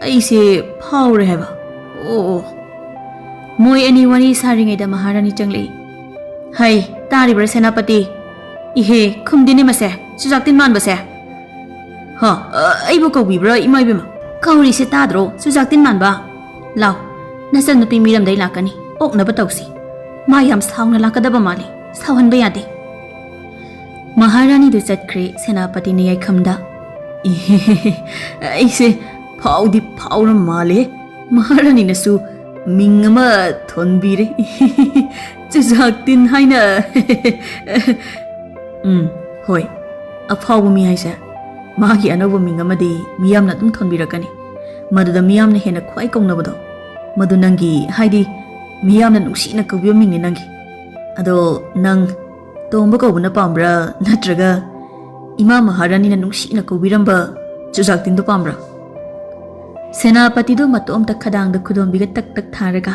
ꯑꯩꯁꯦ ꯐꯥꯎꯔꯦ ꯍꯥꯏꯕ? ꯑꯣ꯫ ꯃꯣꯏ ꯑꯅꯤ ꯋꯥꯔꯤ ꯁꯥꯔꯤꯉꯩꯗ ꯃꯍꯥꯔꯥꯅꯤ ꯆꯪꯂꯛꯏ꯫ ꯍꯩ, ꯇꯥꯔꯤꯕ꯭ꯔꯥ ꯁꯦꯅꯥꯄꯇꯤ? ꯏꯍꯦ, ꯈꯨꯝꯗꯦꯅꯦ ꯃꯁꯦ, ꯆꯨꯖꯥꯛ ꯇꯤꯟ ꯃꯥꯟꯕꯁꯦ꯫ ꯍꯥ, ꯑꯩꯕꯨ ꯀꯧꯕꯤꯕ꯭ꯔꯥ ꯏꯃꯥ ꯏꯕꯦꯝꯃ? ꯀꯧꯔꯤꯁꯦ ꯇꯥꯗ꯭ꯔꯣ, ꯆꯨꯖꯥꯛ ꯇꯤꯟ ꯃꯥꯟꯕ? ꯂꯥꯎ, ꯅꯆꯟꯅꯨꯄꯤ ꯃꯤꯔꯝꯗꯩ ꯂꯥꯛꯀꯅꯤ, ꯑꯣꯛꯅꯕ ꯇꯧꯁꯤ꯫ ꯃꯥ ꯌꯥꯝ ꯁꯥꯎꯅ ꯂꯥꯛꯀꯗꯕ ꯃꯥꯜꯂꯤ, ꯁꯥꯎꯍꯟꯕ ꯌꯥꯗꯦ꯫ ꯃꯍꯥꯔꯥꯅꯤꯗꯨ ꯆꯠꯈ꯭ꯔꯦ ꯁꯦꯅꯥꯄꯇꯤꯅ ꯌꯥꯏꯈꯝꯗ꯫ ꯑꯩꯁꯦ ꯐꯥꯎꯗꯤ ꯐꯥꯎꯔ ꯃꯥꯜꯂꯦ, ꯃꯍꯥꯔꯥꯅꯤꯅꯁꯨ ꯃꯤꯡ ꯑꯃ ꯊꯣꯟꯕꯤꯔꯦ, ꯆꯨꯖꯥꯛ ꯇꯤꯟ ꯍꯥꯏꯅ꯫ ꯍꯣꯏ, ꯑꯐꯥꯎꯕ ꯃꯤ ꯍꯥꯏꯁꯦ ꯃꯥꯒꯤ ꯑꯅꯧꯕ ꯃꯤꯡ ꯑꯃꯗꯤ ꯃꯤꯌꯥꯝꯅ ꯑꯗꯨꯝ ꯊꯣꯟꯕꯤꯔꯛꯀꯅꯤ, ꯃꯗꯨꯗ ꯃꯤꯌꯥꯝꯅ ꯍꯦꯟꯅ ꯈ꯭ꯋꯥꯏ ꯀꯧꯅꯕꯗꯣ ꯃꯗꯨ ꯅꯪꯒꯤ, ꯍꯥꯏꯗꯤ ꯃꯤꯌꯥꯝꯅ ꯅꯨꯡꯁꯤꯅ ꯀꯧꯕꯤꯕ ꯃꯤꯡꯅꯤ ꯅꯪꯒꯤ꯫ ꯑꯗꯣ ꯅꯪ ꯇꯣꯝꯕ ꯀꯧꯕꯅ ꯄꯥꯝꯕ꯭ꯔꯥ ꯅꯠꯇ꯭ꯔꯒ ꯏꯃꯥ ꯃꯍꯥꯔꯥꯅꯤꯅ ꯅꯨꯡꯁꯤꯅ ꯀꯧꯕꯤꯔꯝꯕ ꯆꯨꯖꯥꯛ ꯇꯤꯟꯗꯣ ꯄꯥꯝꯕ꯭ꯔꯥ? ꯁꯦꯅꯥꯄꯇꯤꯗꯨ ꯃꯇꯣꯝꯇ ꯈꯗꯥꯡꯗ ꯈꯨꯗꯣꯝꯕꯤꯒ ꯇꯛ ꯇꯛ ꯊꯥꯔꯒ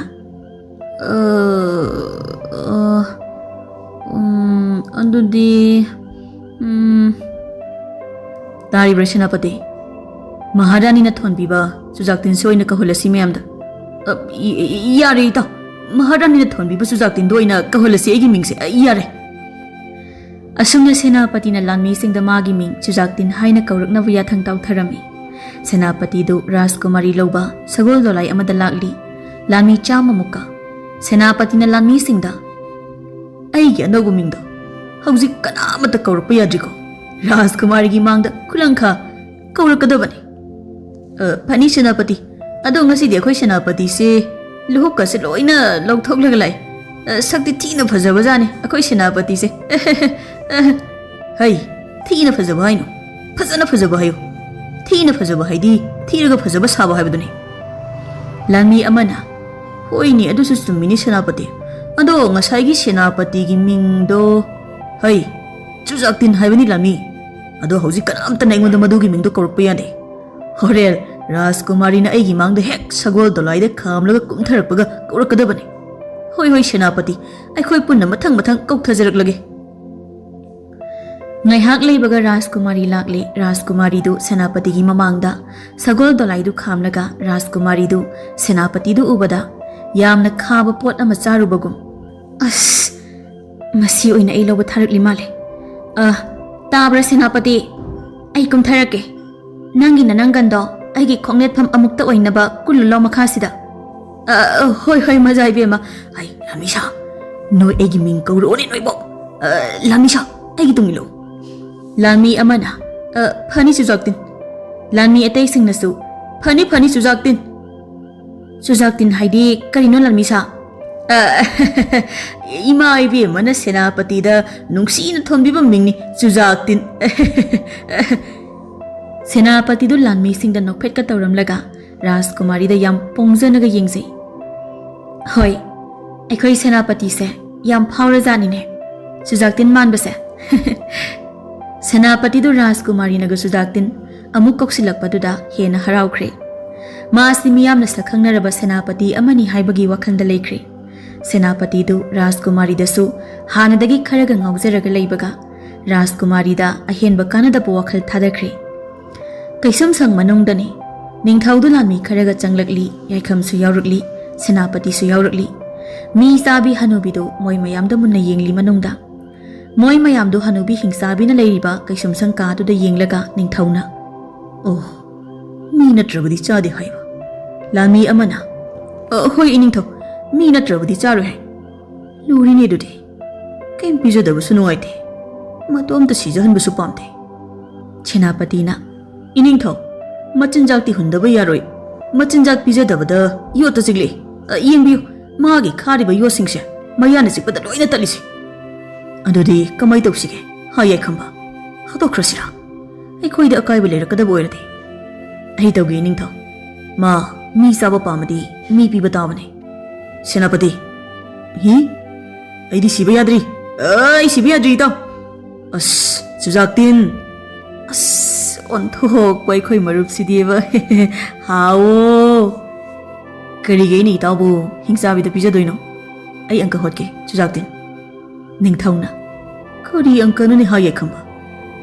ꯑꯗꯨꯗꯤ ꯇꯥꯔꯤꯕ꯭ꯔꯥ ꯁꯦꯅꯥꯄꯇꯤ? ꯃꯍꯥꯔꯥꯅꯤꯅ ꯊꯣꯟꯕꯤꯕ ꯆꯨꯖꯥꯛꯇꯤꯟꯁꯦ ꯑꯣꯏꯅ ꯀꯧꯍꯜꯂꯁꯤ ꯃꯌꯥꯝꯗ꯫ ꯌꯥꯔꯦ ꯏꯇꯥꯎ, ꯃꯍꯥꯔꯥꯅꯤꯅ ꯊꯣꯟꯕꯤꯕ ꯆꯨꯖꯥꯛꯇꯤꯟꯗꯣ ꯑꯣꯏꯅ ꯀꯧꯍꯜꯂꯁꯤ ꯑꯩꯒꯤ ꯃꯤꯡꯁꯦ, ꯌꯥꯔꯦ꯫ ꯑꯁꯨꯝꯅ ꯁꯦꯅꯥꯄꯇꯤꯅ ꯂꯥꯟꯃꯤꯁꯤꯡꯗ ꯃꯥꯒꯤ ꯃꯤꯡ ꯆꯨꯖꯥꯛꯇꯤꯟ ꯍꯥꯏꯅ ꯀꯧꯔꯛꯅꯕ ꯌꯥꯊꯪ ꯇꯥꯎꯊꯔꯝꯃꯤ꯫ ꯁꯦꯅꯥꯄꯇꯤꯗꯨ ꯔꯥꯖꯀꯨꯃꯥꯔꯤ ꯂꯧꯕ ꯁꯒꯣꯜ ꯗꯣꯂꯥꯏ ꯑꯃꯗ ꯂꯥꯛꯂꯤ, ꯂꯥꯟꯃꯤ 100ꯃꯨꯛꯀ꯫ ꯁꯦꯅꯥꯄꯇꯤꯅ ꯂꯥꯟꯃꯤꯁꯤꯡꯗ ꯑꯩꯒꯤ ꯑꯅꯧꯕ ꯃꯤꯡꯗꯣ ꯍꯧꯖꯤꯛ ꯀꯅꯥꯃꯠꯇ ꯀꯧꯔꯛꯄ ꯌꯥꯗ꯭ꯔꯤꯀꯣ, ꯔꯥꯖꯀꯨꯃꯥꯔꯤꯒꯤ ꯃꯥꯡꯗ ꯈꯨꯂꯪꯈꯥ ꯀꯧꯔꯛꯀꯗꯕꯅꯤ꯫ ꯐꯅꯤ ꯁꯦꯅꯥꯄꯇꯤ, ꯑꯗꯣ ꯉꯁꯤꯗꯤ ꯑꯩꯈꯣꯏ ꯁꯦꯅꯥꯄꯇꯤꯁꯦ ꯂꯨꯍꯨꯞꯀꯁꯦ ꯂꯣꯏꯅ ꯂꯧꯊꯣꯛꯂꯒ ꯂꯥꯛꯏ꯫ ꯁꯛꯇꯤ ꯊꯤꯅ ꯐꯖꯕꯖꯥꯠꯅꯤ ꯑꯩꯈꯣꯏ ꯁꯦꯅꯥꯄꯇꯤꯁꯦ꯫ ꯍꯩ, ꯊꯤꯅ ꯐꯖꯕ ꯍꯥꯏꯅꯣ, ꯐꯖꯅ ꯐꯖꯕ ꯍꯥꯏꯌꯨ꯫ ꯊꯤꯅ ꯐꯖꯕ ꯍꯥꯏꯗꯤ ꯊꯤꯔꯒ ꯐꯖꯕ ꯁꯥꯕ ꯍꯥꯏꯕꯗꯨꯅꯤ꯫ ꯂꯥꯟꯃꯤ ꯑꯃꯅ ꯍꯣꯏꯅꯦ, ꯑꯗꯨꯁꯨ ꯆꯨꯝꯃꯤꯅꯤ ꯁꯦꯅꯥꯄꯇꯤ, ꯑꯗꯣ ꯉꯁꯥꯏꯒꯤ ꯁꯦꯅꯥꯄꯇꯤꯒꯤ ꯃꯤꯡꯗꯣ ꯍꯩ ꯆꯨꯖꯥꯛꯇꯤꯟ ꯍꯥꯏꯕꯅꯤ ꯂꯥꯟꯃꯤ, ꯑꯗꯣ ꯍꯧꯖꯤꯛ ꯀꯅꯥꯝꯇꯅ ꯑꯩꯉꯣꯟꯗ ꯃꯗꯨꯒꯤ ꯃꯤꯡꯗꯣ ꯀꯧꯔꯛꯄ ꯌꯥꯗꯦ꯫ ꯍꯣꯔꯦꯟ ꯔꯥꯖꯀꯨꯃꯥꯔꯤꯅ ꯑꯩꯒꯤ ꯃꯥꯡꯗ ꯍꯦꯛ ꯁꯒꯣꯜ ꯗꯣꯂꯥꯏꯗ ꯈꯥꯝꯂꯒ ꯀꯨꯝꯊꯔꯛꯄꯒ ꯀꯧꯔꯛꯀꯗꯕꯅꯤ꯫ ꯍꯣꯏ ꯍꯣꯏ ꯁꯦꯅꯥꯄꯇꯤ, ꯑꯩꯈꯣꯏ ꯄꯨꯟꯅ ꯃꯊꯪ ꯃꯊꯪ ꯀꯧꯊꯖꯔꯛꯂꯒꯦ꯫ ꯉꯥꯏꯍꯥꯛ ꯂꯩꯕꯒ ꯔꯥꯖꯀꯨꯃꯥꯔꯤ ꯂꯥꯛꯂꯦ꯫ ꯔꯥꯖꯀꯨꯃꯥꯔꯤꯗꯨ ꯁꯦꯅꯥꯄꯇꯤꯒꯤ ꯃꯃꯥꯡꯗ ꯁꯒꯣꯜ ꯗꯣꯂꯥꯏꯗꯨ ꯈꯥꯝꯂꯒ ꯔꯥꯖꯀꯨꯃꯥꯔꯤꯗꯨ ꯁꯦꯅꯥꯄꯇꯤꯗꯨ ꯎꯕꯗ ꯌꯥꯝꯅ ꯈꯥꯕ ꯄꯣꯠ ꯑꯃ ꯆꯥꯔꯨꯕꯒꯨꯝ, ꯑꯁ, ꯃꯁꯤ ꯑꯣꯏꯅ ꯑꯩ ꯂꯧꯕ ꯊꯥꯔꯛꯂꯤ ꯃꯥꯜꯂꯦ꯫ ꯇꯥꯕ꯭ꯔꯥ ꯁꯦꯅꯥꯄꯇꯤ? ꯑꯩ ꯀꯨꯝꯊꯔꯛꯀꯦ, ꯅꯪꯒꯤ ꯅꯅꯪꯒꯟꯗꯣ ꯑꯩꯒꯤ ꯈꯣꯡꯅꯦꯠꯐꯝ ꯑꯃꯨꯛꯇ ꯑꯣꯏꯅꯕ ꯀꯨꯜꯂꯨ ꯂꯥꯎ ꯃꯈꯥꯁꯤꯗ꯫ ꯍꯣꯏ ꯍꯣꯏ ꯃꯖꯥ ꯏꯕꯦꯝꯃ꯫ ꯍꯩ ꯂꯥꯟꯃꯤꯁꯥ, ꯅꯣꯏ ꯑꯩꯒꯤ ꯃꯤꯡ ꯀꯧꯔꯛꯑꯣꯅꯦ ꯅꯣꯏꯕꯣ꯫ ꯂꯥꯟꯃꯤꯁꯥ, ꯑꯩꯒꯤ ꯇꯨꯡ ꯏꯜꯂꯨ꯫ ꯂꯥꯟꯃꯤ ꯑꯃꯅ ꯐꯅꯤ ꯆꯨꯖꯥꯛꯇꯤꯟ꯫ ꯂꯥꯟꯃꯤ ꯑꯇꯩꯁꯤꯡꯅꯁꯨ ꯐꯅꯤ ꯐꯅꯤ ꯆꯨꯖꯥꯛꯇꯤꯟ꯫ ꯆꯨꯖꯥꯛꯇꯤꯟ ꯍꯥꯏꯗꯤ ꯀꯔꯤꯅꯣ ꯂꯥꯟꯃꯤꯁꯥ? ꯏꯃꯥ ꯏꯕꯦꯝꯃꯅ ꯁꯦꯅꯥꯄꯇꯤꯗ ꯅꯨꯡꯁꯤꯅ ꯊꯣꯟꯕꯤꯕ ꯃꯤꯡꯅꯤ ꯆꯨꯖꯥꯛꯇꯤꯟ꯫ ꯁꯦꯅꯥꯄꯇꯤꯗꯨ ꯂꯥꯟꯃꯤꯁꯤꯡꯗ ꯅꯣꯛꯐꯦꯠꯀ ꯇꯧꯔꯝꯂꯒ ꯔꯥꯖꯀꯨꯃꯥꯔꯤꯗ ꯌꯥꯝ ꯄꯣꯡꯖꯅꯒ ꯌꯦꯡꯖꯩ꯫ ꯍꯣꯏ, ꯑꯩꯈꯣꯏ ꯁꯦꯅꯥꯄꯇꯤꯁꯦ ꯌꯥꯝ ꯐꯥꯎꯔꯖꯥꯠꯅꯤꯅꯦ, ꯆꯨꯖꯥꯛꯇꯤꯟ ꯃꯥꯟꯕꯁꯦ꯫ ꯁꯦꯅꯥꯄꯇꯤꯗꯨ ꯔꯥꯖꯀꯨꯃꯥꯔꯤꯅꯒ ꯆꯨꯖꯥꯛꯇꯤꯟ ꯑꯃꯨꯛ ꯀꯧꯁꯤꯜꯂꯛꯄꯗꯨꯗ ꯍꯦꯟꯅ ꯍꯔꯥꯎꯈ꯭ꯔꯦ꯫ ꯃꯥꯁꯤ ꯃꯤꯌꯥꯝꯅ ꯁꯛꯈꯪꯅꯔꯕ ꯁꯦꯅꯥꯄꯇꯤ ꯑꯃꯅꯤ ꯍꯥꯏꯕꯒꯤ ꯋꯥꯈꯜꯗ ꯂꯩꯈ꯭ꯔꯦ꯫ ꯁꯦꯅꯥꯄꯇꯤꯗꯨ ꯔꯥꯖꯀꯨꯃꯥꯔꯤꯗꯁꯨ ꯍꯥꯟꯅꯗꯒꯤ ꯈꯔꯒ ꯉꯥꯎꯖꯔꯒ ꯂꯩꯕꯒ ꯔꯥꯖꯀꯨꯃꯥꯔꯤꯗ ꯑꯍꯦꯟꯕ ꯀꯥꯟꯅꯗꯕ ꯋꯥꯈꯜ ꯊꯥꯗꯈ꯭ꯔꯦ꯫ ꯀꯩꯁꯨꯝꯁꯪ ꯃꯅꯨꯡꯗꯅꯤ ꯅꯤꯡꯊꯧꯗꯨ ꯂꯥꯟꯃꯤ ꯈꯔꯒ ꯆꯪꯂꯛꯂꯤ, ꯌꯥꯏꯈꯝꯁꯨ ꯌꯥꯎꯔꯛꯂꯤ, ꯁꯦꯅꯥꯄꯇꯤꯁꯨ ꯌꯥꯎꯔꯛꯂꯤ꯫ ꯃꯤ ꯆꯥꯕꯤ ꯍꯅꯨꯕꯤꯗꯨ ꯃꯣꯏ ꯃꯌꯥꯝꯗ ꯃꯨꯟꯅ ꯌꯦꯡꯂꯤ ꯃꯅꯨꯡꯗ꯫ ꯃꯣꯏ ꯃꯌꯥꯝꯗꯨ ꯍꯅꯨꯕꯤ ꯍꯤꯡꯆꯥꯕꯤꯅ ꯂꯩꯔꯤꯕ ꯀꯩꯁꯨꯝꯁꯪ ꯀꯥꯗꯨꯗ ꯌꯦꯡꯂꯒ ꯅꯤꯡꯊꯧꯅ ꯑꯣ, ꯃꯤ ꯅꯠꯇ꯭ꯔꯕꯗꯤ ꯆꯥꯗꯦ ꯍꯥꯏꯕ꯫ ꯂꯥꯟꯃꯤ ꯑꯃꯅ ꯍꯣꯏ ꯏꯅꯤꯡꯊꯧ, ꯃꯤ ꯅꯠꯇ꯭ꯔꯕꯗꯤ ꯆꯥꯔꯣꯏ ꯍꯥꯏ꯫ ꯂꯨꯔꯤꯅꯦ ꯑꯗꯨꯗꯤ, ꯀꯩꯝ ꯄꯤꯖꯗꯕꯁꯨ ꯅꯨꯡꯉꯥꯏꯇꯦ, ꯃꯇꯣꯝꯇ ꯁꯤꯖꯍꯟꯕꯁꯨ ꯄꯥꯝꯗꯦ꯫ ꯁꯦꯅꯥꯄꯇꯤꯅ ꯏꯅꯤꯡꯊꯧ, ꯃꯆꯤꯟꯖꯥꯛꯇꯤ ꯍꯨꯟꯗꯕ ꯌꯥꯔꯣꯏ, ꯃꯆꯤꯟꯖꯥꯛ ꯄꯤꯖꯗꯕꯗ ꯌꯣꯠꯇ ꯆꯤꯛꯂꯛꯏ꯫ ꯌꯦꯡꯕꯤꯌꯨ, ꯃꯥꯒꯤ ꯈꯥꯔꯤꯕ ꯌꯣꯠꯁꯤꯡꯁꯦ ꯃꯌꯥꯅ ꯆꯤꯛꯄꯗ ꯂꯣꯏꯅ ꯇꯠꯂꯤꯁꯤ꯫ ꯑꯗꯨꯗꯤ ꯀꯃꯥꯏ ꯇꯧꯁꯤꯒꯦ? ꯌꯥꯏꯈꯝꯕ, ꯍꯥꯠꯇꯣꯛꯈ꯭ꯔꯁꯤꯔꯥ? ꯑꯩꯈꯣꯏꯗ ꯑꯀꯥꯏꯕ ꯂꯩꯔꯛꯀꯗꯕ ꯑꯣꯏꯔꯗꯤ꯫ ꯑꯩ ꯇꯧꯒꯦ ꯅꯤꯡꯊꯧ, ꯃꯥ ꯃꯤ ꯆꯥꯕ ꯄꯥꯝꯃꯗꯤ ꯃꯤ ꯄꯤꯕ ꯇꯥꯕꯅꯤ꯫ ꯁꯦꯅꯥꯄꯇꯤ, ꯑꯩꯗꯤ ꯁꯤꯕ ꯌꯥꯗ꯭ꯔꯤ, ꯑꯩ ꯁꯤꯕ ꯌꯥꯗ꯭ꯔꯤ ꯏꯇꯥꯎ꯫ ꯑꯁ ꯆꯨꯖꯥꯛꯇꯤꯟ, ꯑꯁ ꯑꯣꯟꯊꯣꯛꯄ ꯑꯩꯈꯣꯏ ꯃꯔꯨꯞꯁꯤꯗꯤꯕ꯫ ꯍꯥꯎꯋꯣ꯫ ꯀꯔꯤꯒꯤ ꯑꯩꯅ ꯏꯇꯥꯎꯕꯨ ꯍꯤꯡꯆꯥꯕꯤꯗ ꯄꯤꯖꯗꯣꯏꯅꯣ? ꯑꯩ ꯑꯪꯀ ꯍꯣꯠꯀꯦ ꯆꯨꯖꯥꯛꯇꯤꯟ꯫ ꯅꯤꯡꯊꯧꯅ ꯀꯔꯤ ꯑꯪꯀꯅꯣꯅꯦ ꯌꯥꯏꯈꯝꯕ?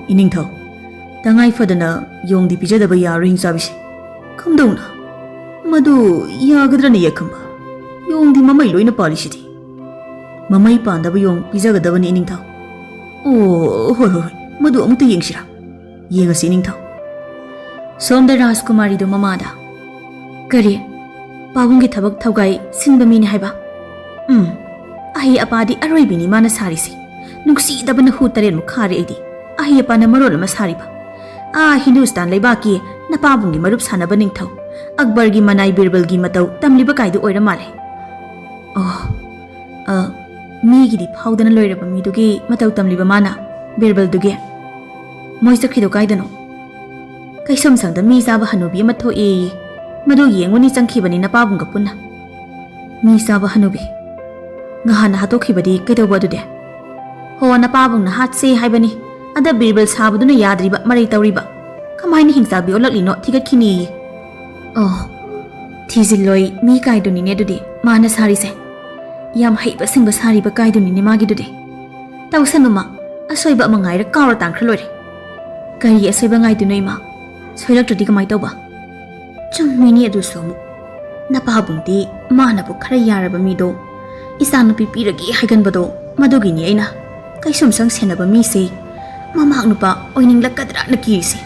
ꯏꯅꯤꯡꯊꯧ, ꯇꯉꯥꯏ ꯐꯗꯅ ꯌꯣꯡꯗꯤ ꯄꯤꯖꯗꯕ ꯌꯥꯔꯣꯏ ꯍꯤꯡꯆꯥꯕꯤꯁꯦ꯫ ꯀꯝꯗꯧꯅ? ꯃꯗꯨ ꯌꯥꯒꯗ꯭ꯔꯅꯦ ꯌꯥꯏꯈꯝꯕ? ꯌꯣꯡꯗꯤ ꯃꯃꯩ ꯂꯣꯏꯅ ꯄꯥꯜꯂꯤꯁꯤꯗꯤ꯫ ꯃꯃꯩ ꯄꯥꯟꯗꯕ ꯌꯣꯡ ꯄꯤꯖꯒꯗꯕꯅꯤ ꯏꯅꯤꯡꯊꯧ꯫ ꯑꯣ ꯍꯣꯏ ꯍꯣꯏ, ꯃꯗꯨ ꯑꯃꯨꯛꯇ ꯌꯦꯡꯁꯤꯔꯥ? ꯌꯦꯡꯉꯁꯤ ꯏꯅꯤꯡꯊꯧ꯫ ꯁꯣꯝꯗ ꯔꯥꯖꯀꯨꯃꯥꯔꯤꯗꯨ ꯃꯃꯥꯗ ꯀꯔꯤ ꯄꯥꯕꯨꯡꯒꯤ ꯊꯕꯛ ꯊꯧꯒꯥꯏ ꯁꯤꯟꯕ ꯃꯤꯅꯤ ꯍꯥꯏꯕ? ꯑꯍꯩ ꯑꯄꯥꯗꯤ ꯑꯔꯣꯏꯕꯤꯅꯤ ꯃꯥꯅ ꯁꯥꯔꯤꯁꯤ꯫ ꯅꯨꯡꯁꯤꯗꯕꯅ ꯍꯨ 7ꯃꯨꯛ ꯈꯥꯔꯦ ꯑꯩꯗꯤ꯫ ꯑꯍꯩ ꯑꯄꯥꯅ ꯃꯔꯣꯜ ꯑꯃ ꯁꯥꯔꯤꯕ꯫ ꯍꯤꯟꯗꯨꯁꯇꯥꯟ ꯂꯩꯕꯥꯛꯀꯤ ꯅꯄꯥꯕꯨꯡꯒꯤ ꯃꯔꯨꯞ ꯁꯥꯟꯅꯕ ꯅꯤꯡꯊꯧ ꯑꯛꯕꯔꯒꯤ ꯃꯅꯥꯏ ꯕꯤꯔꯕꯜꯒꯤ ꯃꯇꯧ ꯇꯝꯂꯤꯕ ꯀꯥꯏꯗꯨ ꯑꯣꯏꯔ ꯃꯥꯜꯂꯦ꯫ ꯃꯤꯒꯤꯗꯤ ꯐꯥꯎꯗꯅ ꯂꯣꯏꯔꯕ ꯃꯤꯗꯨꯒꯤ ꯃꯇꯧ ꯇꯝꯂꯤꯕ ꯃꯥꯅ ꯕꯤꯔꯕꯜꯗꯨꯒꯤ꯫ ꯃꯣꯏ ꯆꯠꯈꯤꯗꯣ ꯀꯥꯏꯗꯅꯣ? ꯀꯩꯁꯨꯝꯁꯪꯗ ꯃꯤ ꯆꯥꯕ ꯍꯅꯨꯕꯤ ꯑꯃ ꯊꯣꯛꯑꯦꯌꯦ, ꯃꯗꯨ ꯌꯦꯡꯉꯨꯅꯤ ꯆꯪꯈꯤꯕꯅꯤ ꯅꯄꯥꯕꯨꯡꯒ ꯄꯨꯟꯅ꯫ ꯃꯤ ꯆꯥꯕ ꯍꯅꯨꯕꯤ ꯉꯍꯥꯟꯅ ꯍꯥꯠꯇꯣꯛꯈꯤꯕꯗꯤ ꯀꯩꯗꯧꯕ ꯑꯗꯨꯗꯤ? ꯍꯣ, ꯅꯄꯥꯕꯨꯡꯅ ꯍꯥꯠꯁꯦ ꯍꯥꯏꯕꯅꯤ, ꯑꯗ ꯕꯤꯔꯕꯜ ꯁꯥꯕꯗꯨꯅ ꯌꯥꯗ꯭ꯔꯤꯕ ꯃꯔꯩ ꯇꯧꯔꯤꯕ꯫ ꯀꯃꯥꯏꯅ ꯍꯤꯡꯆꯥꯕꯤ ꯑꯣꯜꯂꯛꯂꯤꯅꯣ ꯊꯤꯒꯠꯈꯤꯅꯦꯌꯦ꯫ ꯑꯣ ꯊꯤꯖꯤꯜꯂꯣꯏ ꯃꯤ ꯀꯥꯏꯗꯨꯅꯤꯅꯦ ꯑꯗꯨꯗꯤ ꯃꯥꯅ ꯁꯥꯔꯤꯁꯦ ꯌꯥꯝ ꯍꯩꯕ ꯁꯤꯡꯕ ꯁꯥꯔꯤꯕ ꯀꯥꯏꯗꯨꯅꯤꯅꯦ ꯃꯥꯒꯤꯗꯨꯗꯤ ꯇꯧꯁꯅꯨꯃ ꯑꯁꯣꯏꯕ ꯑꯃ ꯉꯥꯏꯔ ꯀꯥꯎꯔ ꯇꯥꯟꯈ꯭ꯔ ꯂꯣꯏꯔꯦ ꯀꯔꯤ ꯑꯁꯣꯏꯕ ꯉꯥꯏꯗꯨꯅꯣ ꯏꯃꯥ ꯁꯣꯏꯔꯛꯇ꯭ꯔꯗꯤ ꯀꯃꯥꯏꯅ ꯇꯧꯕ ꯆꯨꯝꯃꯤꯅꯤ ꯑꯗꯨꯁꯨ ꯑꯃꯨꯛ ꯅꯄꯥꯕꯨꯡꯗꯤ ꯃꯥꯅꯕꯨ ꯈꯔ ꯌꯥꯔꯕ ꯃꯤꯗꯣ ꯏꯆꯥꯅꯨꯄꯤ ꯄꯤꯔꯒꯦ ꯍꯥꯏꯒꯟꯕꯗꯣ ꯃꯗꯨꯒꯤꯅꯤ ꯑꯩꯅ ꯀꯩꯁꯨꯝꯁꯪ ꯁꯦꯟꯅꯕ ꯃꯤꯁꯦ ꯃꯃꯥꯛ ꯅꯨꯄꯥ ꯑꯣꯏꯅꯤꯡꯂꯛꯀꯗ꯭ꯔꯥꯅ ꯀꯤꯔꯤꯁꯦ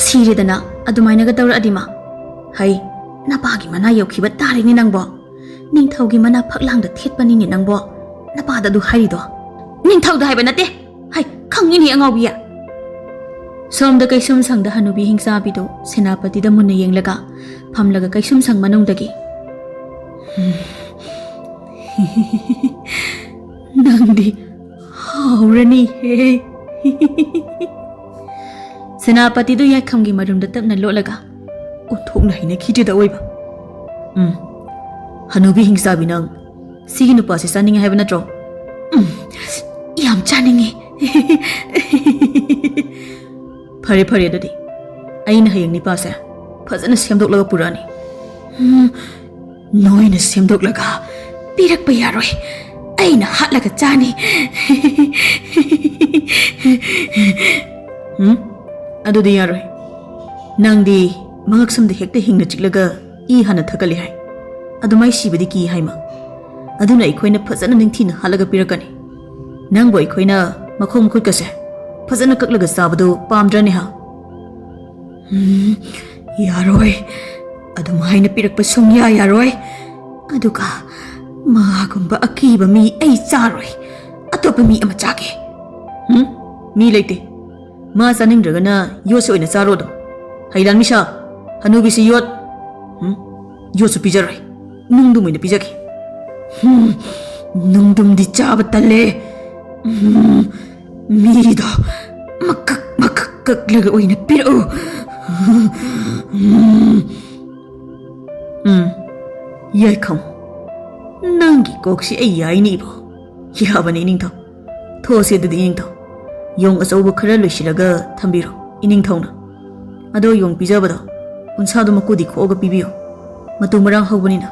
ꯁꯤꯔꯦꯗꯅ ꯑꯗꯨꯃꯥꯏꯅꯒ ꯇꯧꯔꯛꯑꯗꯤ ꯃꯥ ꯍꯩ ꯅꯄꯥꯒꯤ ꯃꯅꯥ ꯌꯧꯈꯤꯕ ꯇꯥꯔꯤꯅꯤ ꯅꯪꯕꯣ ꯅꯤꯡꯊꯧꯒꯤ ꯃꯅꯥ ꯐꯛꯂꯥꯡꯗ ꯊꯦꯠꯄꯅꯤꯅꯦ ꯅꯪꯕꯣ ꯅꯄꯥꯗ ꯑꯗꯨ ꯍꯥꯏꯔꯤꯗꯣ ꯅꯤꯡꯊꯧꯗ ꯍꯥꯏꯕ ꯅꯠꯇꯦ ꯍꯩ ꯈꯪꯉꯤꯅꯤ ꯑꯉꯥꯎꯕꯤꯌꯥ ꯁꯣꯝꯗ ꯀꯩꯁꯨꯝꯁꯪꯗ ꯍꯅꯨꯕꯤ ꯍꯤꯡꯆꯥꯕꯤꯗꯣ ꯁꯦꯅꯥꯄꯇꯤꯗ ꯃꯨꯟꯅ ꯌꯦꯡꯂꯒ ꯐꯝꯂꯒ ꯀꯩꯁꯨꯝꯁꯪ ꯃꯅꯨꯡꯗꯒꯤ ꯅꯪꯗꯤ ꯍꯥꯎꯔꯅꯤꯍꯦ ꯁꯦꯅꯥꯄꯇꯤꯗꯨ ꯌꯥꯏꯈꯝꯒꯤ ꯃꯔꯨꯝꯗ ꯇꯞꯅ ꯂꯣꯠꯂꯒ ꯑꯣꯟꯊꯣꯛꯅ ꯍꯩꯅꯈꯤꯗ꯭ꯔꯦꯗ ꯑꯣꯏꯕ ꯍꯅꯨꯕꯤ ꯍꯤꯡꯆꯥꯕꯤ ꯅꯪ ꯁꯤꯒꯤ ꯅꯨꯄꯥꯁꯦ ꯆꯥꯅꯤꯡꯉꯦ ꯍꯥꯏꯕ ꯅꯠꯇ꯭ꯔꯣ ꯌꯥꯝ ꯆꯥꯅꯤꯡꯉꯦ ꯐꯔꯦ ꯐꯔꯦ ꯑꯗꯨꯗꯤ ꯑꯩꯅ ꯍꯌꯦꯡ ꯅꯤꯄꯥꯁꯦ ꯐꯖꯅ ꯁꯦꯝꯗꯣꯛꯂꯒ ꯄꯨꯔꯛꯑꯅꯤ ꯅꯣꯏꯅ ꯁꯦꯝꯗꯣꯛꯂꯒ ꯄꯤꯔꯛꯄ ꯌꯥꯔꯣꯏ ꯑꯩꯅ ꯍꯥꯠꯂꯒ ꯆꯥꯅꯤ ꯑꯗꯨꯗꯤ ꯌꯥꯔꯣꯏ ꯅꯪꯗꯤ ꯃꯉꯛꯁꯝꯗ ꯍꯦꯛꯇ ꯍꯤꯡꯅ ꯆꯤꯛꯂꯒ ꯏ ꯍꯥꯟꯅ ꯊꯛꯀꯠꯂꯤ ꯍꯥꯏ ꯑꯗꯨꯃꯥꯏ ꯁꯤꯕꯗꯤ ꯀꯤ ꯍꯥꯏꯃ ꯑꯗꯨꯅ ꯑꯩꯈꯣꯏꯅ ꯐꯖꯅ ꯅꯤꯡꯊꯤꯅ ꯍꯥꯠꯂꯒ ꯄꯤꯔꯛꯀꯅꯤ ꯅꯪꯕꯨ ꯑꯩꯈꯣꯏꯅ ꯃꯈꯣꯡ ꯃꯈꯨꯠꯀꯁꯦ ꯐꯖꯅ ꯀꯛꯂꯒ ꯆꯥꯕꯗꯨ ꯄꯥꯝꯗ꯭ꯔꯅꯦ ꯍꯥ ꯌꯥꯔꯣꯏ ꯑꯗꯨꯃꯥꯏꯅ ꯄꯤꯔꯛꯄ ꯁꯨꯡꯌꯥ ꯌꯥꯔꯣꯏ ꯑꯗꯨꯒ ꯃꯥꯒꯨꯝꯕ ꯑꯀꯤꯕ ꯃꯤ ꯑꯩ ꯆꯥꯔꯣꯏ ꯑꯇꯣꯞꯄ ꯃꯤ ꯑꯃ ꯆꯥꯒꯦ ꯃꯤ ꯂꯩꯇꯦ ꯃꯥ ꯆꯥꯅꯤꯡꯗ꯭ꯔꯒꯅ ꯌꯣꯠꯁꯨ ꯑꯣꯏꯅ ꯆꯥꯔꯣꯗꯣ ꯍꯩꯂꯥꯟꯃꯤꯁꯥ ꯍꯅꯨꯕꯤꯁꯤ ꯌꯣꯠꯁꯨ ꯄꯤꯖꯔꯣꯏ ꯅꯨꯡꯗꯨꯝ ꯑꯣꯏꯅ ꯄꯤꯖꯒꯦ ꯅꯨꯡꯗꯨꯝꯗꯤ ꯆꯥꯕ ꯇꯜꯂꯦ ꯃꯤꯗꯣ ꯃꯀꯛ ꯃꯀꯛ ꯀꯛꯂꯒ ꯑꯣꯏꯅ ꯄꯤꯔꯛꯎ ꯌꯥꯏꯈꯝ ꯅꯪꯒꯤ ꯀꯣꯛꯁꯤ ꯑꯩ ꯌꯥꯏꯅꯤ ꯏꯕꯣ ꯌꯥꯕꯅꯤ ꯏꯅꯤꯡꯊꯧ ꯊꯣꯛꯑꯁꯤ ꯑꯗꯨꯗꯤ ꯏꯅꯤꯡꯊꯧ ꯌꯣꯡ ꯑꯆꯧꯕ ꯈꯔ ꯂꯣꯏꯁꯤꯜꯂꯒ ꯊꯝꯕꯤꯔꯣ ꯏꯅꯤꯡꯊꯧꯅ ꯑꯗꯣ ꯌꯣꯡ ꯄꯤꯖꯕꯗꯣ ꯎꯟꯁꯥꯗꯣ ꯃꯀꯨꯗꯤ ꯈꯣꯛꯑꯒ ꯄꯤꯕꯤꯌꯨ ꯃꯇꯨ ꯃꯔꯥꯡ ꯍꯧꯕꯅꯤꯅ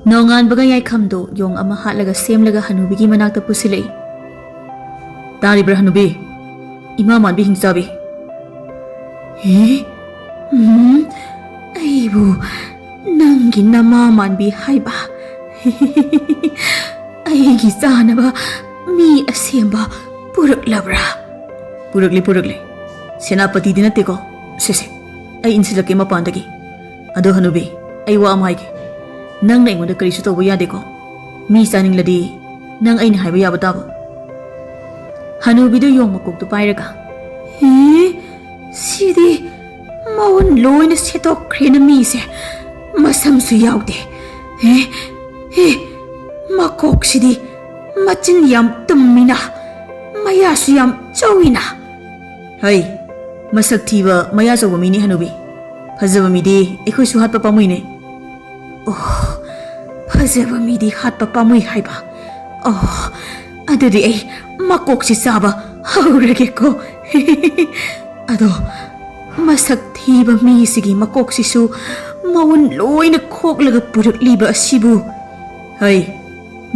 ꯅꯣꯡꯉꯥꯟꯕꯒ ꯌꯥꯏꯈꯝꯗꯣ ꯌꯣꯡ ꯑꯃ ꯍꯥꯠꯂꯒ ꯁꯦꯝꯂꯒ ꯍꯅꯨꯕꯤꯒꯤ ꯃꯅꯥꯛꯇ ꯄꯨꯁꯤꯜꯂꯛꯏ ꯇꯥꯔꯤꯕ꯭ꯔꯥ ꯍꯅꯨꯕꯤ ꯏꯃꯥ ꯃꯥꯟꯕꯤ ꯍꯤꯡꯆꯥꯕꯤ ꯑꯩꯕꯨ ꯅꯪꯒꯤ ꯅꯃꯥ ꯃꯥꯟꯕꯤ ꯍꯥꯏꯕ ꯑꯩꯒꯤ ꯆꯥꯅꯕ ꯃꯤ ꯑꯁꯦꯡꯕ ꯄꯨꯔꯛꯂꯕ꯭ꯔꯥ ꯄꯨꯔꯛꯂꯤ ꯁꯦꯅꯥꯄꯇꯤꯗꯤ ꯅꯠꯇꯦꯀꯣ ꯁꯦ ꯑꯩ ꯏꯟꯁꯤꯜꯂꯛꯀꯦ ꯃꯄꯥꯟꯗꯒꯤ ꯑꯗꯣ ꯍꯅꯨꯕꯤ ꯑꯩ ꯋꯥ ꯑꯃ ꯍꯥꯏꯒꯦ ꯅꯪꯅ ꯑꯩꯉꯣꯟꯗ ꯀꯔꯤꯁꯨ ꯇꯧꯕ ꯌꯥꯗꯦꯀꯣ ꯃꯤ ꯆꯥꯅꯤꯡꯂꯗꯤ ꯅꯪ ꯑꯩꯅ ꯍꯥꯏꯕ ꯌꯥꯕ ꯇꯥꯕ ꯍꯅꯨꯕꯤꯗꯨ ꯌꯣꯡ ꯃꯀꯣꯛꯇꯨ ꯄꯥꯏꯔꯒ ꯁꯤꯗꯤ ꯃꯋꯨꯟ ꯂꯣꯏꯅ ꯁꯦꯠꯇꯣꯛꯈ꯭ꯔꯦꯅ ꯃꯤꯁꯦ ꯃꯁꯝꯁꯨ ꯌꯥꯎꯗꯦ ꯃꯀꯣꯛꯁꯤꯗꯤ ꯃꯆꯤꯟ ꯌꯥꯝ ꯇꯨꯝꯃꯤꯅ ꯃꯌꯥꯁꯨ ꯌꯥꯝ ꯆꯧꯏꯅ ꯍꯩ ꯃꯁꯛ ꯊꯤꯕ ꯃꯌꯥ ꯆꯧꯕ ꯃꯤꯅꯤ ꯍꯅꯨꯕꯤ ꯐꯖꯕ ꯃꯤꯗꯤ ꯑꯩꯈꯣꯏꯁꯨ ꯍꯥꯠꯄ ꯄꯥꯝꯃꯨꯏꯅꯦ ꯐꯖꯕ ꯃꯤꯗꯤ ꯍꯥꯠꯄ ꯄꯥꯝꯃꯨꯏ ꯍꯥꯏꯕ ꯑꯗꯨꯗꯤ ꯑꯩ ꯃꯀꯣꯛꯁꯤ ꯆꯥꯕ ꯍꯧꯔꯒꯦꯀꯣ ꯑꯗꯣ ꯃꯁꯛ ꯊꯤꯕ ꯃꯤꯁꯤꯒꯤ ꯃꯀꯣꯛꯁꯤꯁꯨ ꯃꯋꯨꯟ ꯂꯣꯏꯅ ꯈꯣꯛꯂꯒ ꯄꯨꯔꯛꯂꯤꯕ ꯑꯁꯤꯕꯨ ꯍꯩ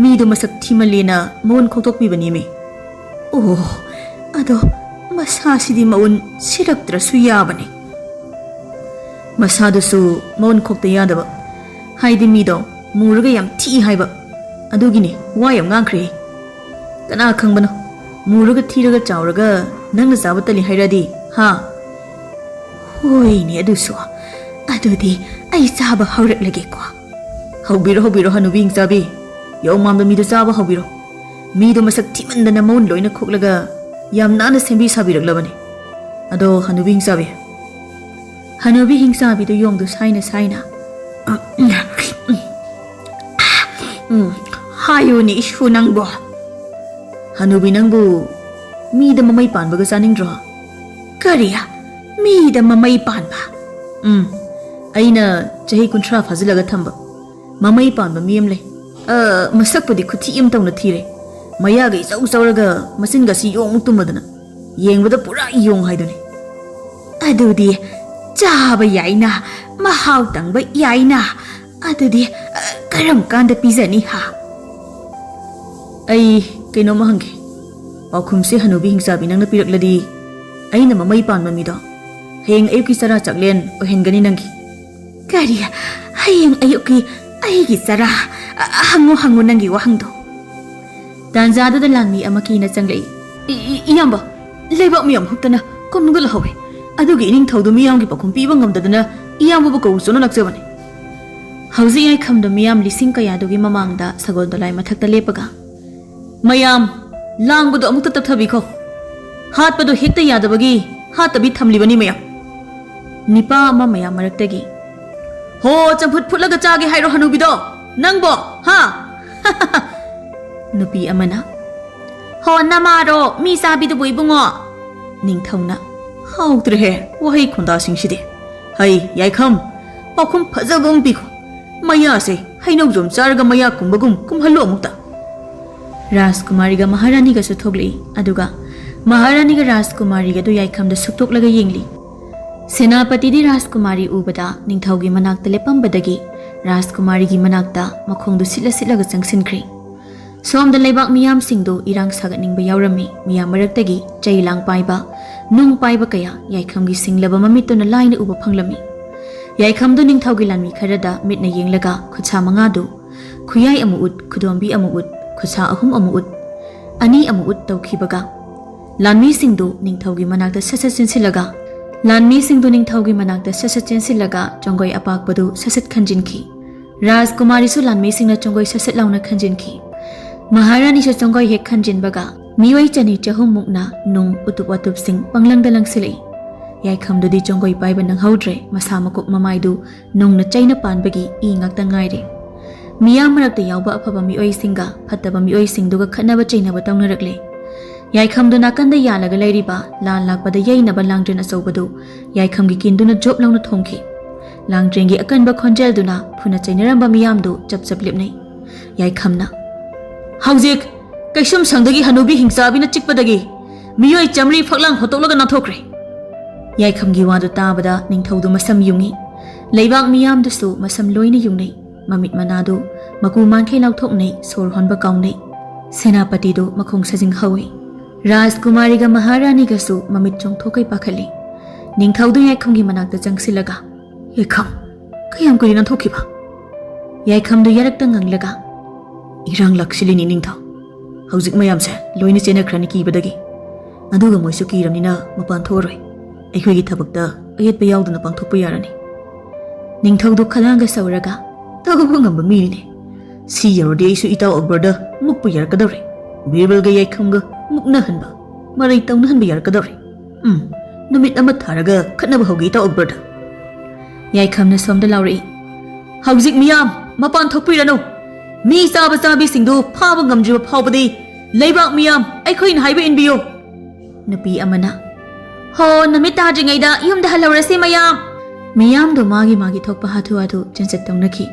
ꯃꯤꯗꯣ ꯃꯁꯛ ꯊꯤꯃꯜꯂꯦꯅ ꯃꯋꯨꯟ ꯈꯣꯛꯇꯣꯛꯄꯤꯕꯅꯦꯃꯤ ꯑꯗꯣ ꯃꯁꯥꯁꯤꯗꯤ ꯃꯋꯨꯟ ꯁꯤꯔꯛꯇ꯭ꯔꯁꯨ ꯌꯥꯕꯅꯤ ꯃꯁꯥꯗꯨꯁꯨ ꯃꯋꯨꯟ ꯈꯣꯛꯇ ꯌꯥꯗꯕ ꯍꯥꯏꯗꯤ ꯃꯤꯗꯣ ꯃꯨꯔꯒ ꯌꯥꯝ ꯊꯤ ꯍꯥꯏꯕ ꯑꯗꯨꯒꯤꯅꯤ ꯋꯥ ꯌꯥꯝ ꯉꯥꯡꯈ꯭ꯔꯦ ꯀꯅꯥ ꯈꯪꯕꯅꯣ ꯃꯨꯔꯒ ꯊꯤꯔꯒ ꯆꯥꯎꯔꯒ ꯅꯪꯅ ꯆꯥꯕ ꯇꯜꯂꯤ ꯍꯥꯏꯔꯗꯤ ꯍꯥ ꯍꯣꯏꯅꯦ ꯑꯗꯨꯁꯨ ꯑꯗꯨꯗꯤ ꯑꯩ ꯆꯥꯕ ꯍꯧꯔꯛꯂꯒꯦꯀꯣ ꯍꯧꯕꯤꯔꯣ ꯍꯅꯨꯕꯤ ꯍꯤꯡꯆꯥꯕꯤ ꯌꯣꯡ ꯃꯥꯟꯕ ꯃꯤꯗꯣ ꯆꯥꯕ ꯍꯧꯕꯤꯔꯣ ꯃꯤꯗꯣ ꯃꯁꯛ ꯊꯤꯃꯟꯗꯅ ꯃꯋꯨꯟ ꯂꯣꯏꯅ ꯈꯣꯛꯂꯒ ꯌꯥꯝ ꯅꯥꯟꯅ ꯁꯦꯝꯕꯤ ꯁꯥꯕꯤꯔꯛꯂꯕꯅꯤ ꯑꯗꯣ ꯍꯅꯨꯕꯤ ꯍꯤꯡꯆꯥꯕꯤꯗꯣ ꯌꯣꯡꯗꯣ ꯁꯥꯏꯅ ꯍꯥꯏꯌꯨꯅꯦ ꯏꯁꯨ ꯅꯪꯕꯣ ꯍꯅꯨꯕꯤ ꯅꯪꯕꯨ ꯃꯤꯗ ꯃꯃꯩ ꯄꯥꯟꯕꯒ ꯆꯥꯅꯤꯡꯗ꯭ꯔꯣ ꯀꯔꯤ ꯃꯤꯗ ꯃꯃꯩ ꯄꯥꯟꯕ ꯑꯩꯅ ꯆꯍꯤ 30 ꯐꯥꯖꯤꯜꯂꯒ ꯊꯝꯕ ꯃꯃꯩ ꯄꯥꯟꯕ ꯃꯤ ꯑꯃ ꯂꯩ ꯃꯁꯛꯄꯨꯗꯤ ꯈꯨꯊꯤ ꯑꯃ ꯇꯧꯅ ꯊꯤꯔꯦ ꯃꯌꯥꯒ ꯏꯆꯧ ꯆꯧꯔꯒ ꯃꯆꯤꯟꯒꯁꯤ ꯌꯣꯡꯃꯨꯛ ꯇꯨꯝꯃꯗꯅ ꯌꯦꯡꯕꯗ ꯄꯨꯔꯥ ꯌꯣꯡ ꯍꯥꯏꯗꯨꯅꯤ ꯑꯗꯨꯗꯤ Chaba yaina, mahau tangba yaina. Adudi karam kanda pizani ha. Ai kaino mahangi. Pakhum se hanubi hingsabi nang napirakladi. Ai na mamay pan mamido. Hayang ayuki sara chaklen o hengani nangi. Kari hayang ayuki aygi sara hango nangi wahangdo. Tanzada da lanmi amaki na changlei. Iyamba leibak miyam huktana konnugal hawe. Adugi ining thawdu miyam gi pakhum piba ngamdadana iyamba ba ko sono laksabane. Hauzi ai khamda miyam lising kaya dugi mamangda sagol dolai mathakta lepaga. Mayam langbudo amukta tapthabi ko. Hat padu hekta yadabagi hat tabi thamlibani mayam. Nipa ama mayam maraktagi. Ho champut phutlaga chage hairo hanubido. Nangbo ha. Nupi amana. Ho namaro mi sabidu buibungo. Ningthawna. Hautri he wahi khunda singshide. Hai yaikham. Pakhum phajabam biko. Maya se hainau jom charga maya kumbagum kumhallo amukta. Rajkumari ga Maharani ga su thogli aduga Maharani ga Rajkumari ga du yaikham da suktok laga yengli. Senapati di Rajkumari ubada ningthawgi manakta lepambadagi Rajkumari gi manakta makhongdu sitla ga changsinkhri. Somda leibak miyam singdo irang sagatningba yaurami miyam maraktagi chailang paiba nung paiba kaya yaikham gi singlaba mamituna laina uba phanglami. Yaikham du ningthawgi lanmi kharada mitna yenglaga khucha mangadu khuyai amu ut khudombi amu ut khucha ahum amu ut ani amu ut tawkhibaga lanmi singdu ningthawgi manakta sasat sinsilaga lanmi singdu ningthawgi manakta sasat sinsilaga chongoi apakpadu sasat khanjinki. Rajkumari su lanmi singna chongoi sasat launa khanjinki. Maharani su chongoi hek khanjinbaga miwai chani chahum mukna nung utup watup sing panglangda langsilei. Yaikham dudi chongoi paiba nang haudre masa makuk mamaidu nung na chaina panbagi I ngakta ngaire. Miyam marakta yauba afaba mioi singa phattaba mioi singduga khatnaba chainaba tawnarakle. Yaikham du nakanda yalaga lairiba lan lakpada yainaba langdren asawbadu yaikham gi kinduna job launa thongki. Langdren gi akanba khonjel duna phuna chainaramba miyamdu chap lipnai. Yaikhamna Haujik kaisum sangdagi hanubi hingsabina chikpadagi mioi chamri phaklang hotolaga nathokre. Yaikham gi wadu tabada ningthawdu masam yungi. Leibak miyamdusu masam loina yungnai. Mamit manadu maku mankhei lauthoknai sor honba kaungnai. Senapati du makhong sajing hawi. Rajkumari ga Maharani ga su mamit chongthokai pakhali. Ningthawdu yaikham gi manakta changsilaga. Yaikham kayam kuri nathokhiba. Yaikham du yarakta nganglaga. Irang laksilini ningthaw. Haujik mayamse loina chenakhrani kibadagi. Aduga moisu kiramnina mapan thoroi. Aikhoi gi thabakta ayetpa yauduna pangthokpa yarani. Ningthawdu khalanga sauraga tawba ngamba mini si yarodi aisu itaw akbarda mukpa yarkadawre. Birbal ga yaikhamga mukna hanba marai tawna hanba yarkadawre. Numit ama tharaga khatnaba haugi itaw akbarda. Yaikhamna somda lauri. Haujik miyam mapan thokpiranu. Mi saba sabi singdu phaba ngamjiba phawbadi leibak miyam aikhoina haiba inbiyo. Nupi amana Ho namit tajingaida yumda halawrasi mayam. Miyam do magi thokpa hathu adu chanchat tawnaki.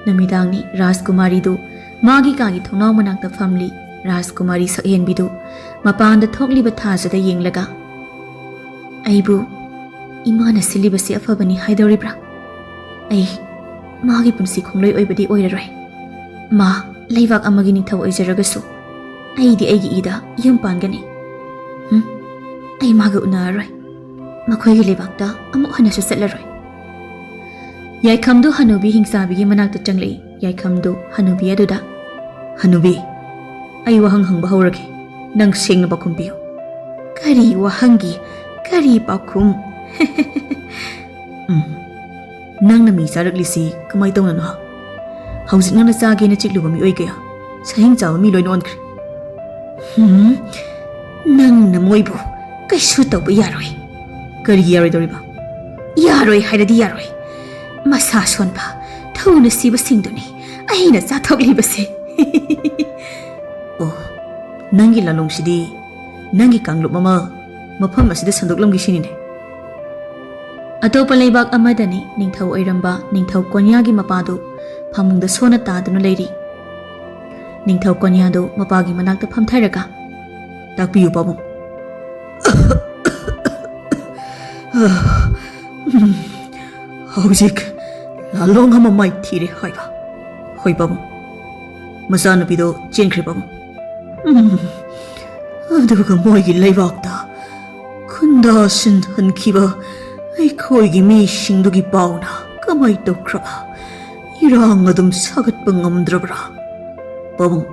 Namidangni Rajkumari du magi kagi thonau manakta family Rajkumari sakyenbi du mapanda thokliba thajada yenglaga. Aibu imana silibasi afabani haidoribra. Ai magi punsi khongloi oibadi oiraroi. Ma leibak amagi ningthaw oijaragasu. Aidi aigi ida yum pangani. Ai maga unaroi. Makhoi leibakta amuk hanasu satlaroi. Yaikhamdu hanubi hingsabigi manakta changlei. Yaikhamdu hanubi aduda. Hanubi, ai wahang hangba haurage. Nang sengna bakum biyo. Kari wahangi, kari bakum. Nang na mi saraglisi kamay tawna no ha. Haujik nang nasage na chikluba mi oy kaya. Sahing chawa mi loy noon kri. Nang na moibu. Kaisu tawba yaroi. Kari yaroi doriba. Yaroi hairadi yaroi. Masa sonba thawna siba singduni aina chathokliba Oh nangi lalong sidi nangi kanglup mama mafam asida sandoklam gi sinine. Atopa leibak amadani ningthaw oiramba ningthaw konya gi mapadu phamungda sona taduna leiri. Ningthaw konya do mapagi manakta phamthairaga takpiyu pabung. ꯍꯧꯖꯤꯛ ꯂꯥꯂꯣꯡ ꯑꯃ ꯃꯥꯏ ꯊꯤꯔꯦ ꯍꯥꯏꯕ? ꯍꯣꯏ ꯄꯥꯕꯨꯡ, ꯃꯆꯥꯅꯨꯄꯤꯗꯣ ꯆꯦꯟꯈ꯭ꯔꯦ ꯄꯥꯕꯨꯡ꯫ ꯑꯗꯨꯒ ꯃꯣꯏꯒꯤ ꯂꯩꯕꯥꯛꯇ ꯈꯨꯟꯗꯥꯁꯤꯟꯍꯟꯈꯤꯕ ꯑꯩꯈꯣꯏꯒꯤ ꯃꯤꯁꯤꯡꯗꯨꯒꯤ ꯄꯥꯎꯅ ꯀꯃꯥꯏ ꯇꯧꯈ꯭ꯔꯕ? ꯏꯔꯥꯡ ꯑꯗꯨꯝ ꯁꯥꯒꯠꯄ ꯉꯝꯗ꯭ꯔꯕ꯭ꯔꯥ? ꯄꯥꯕꯨꯡ,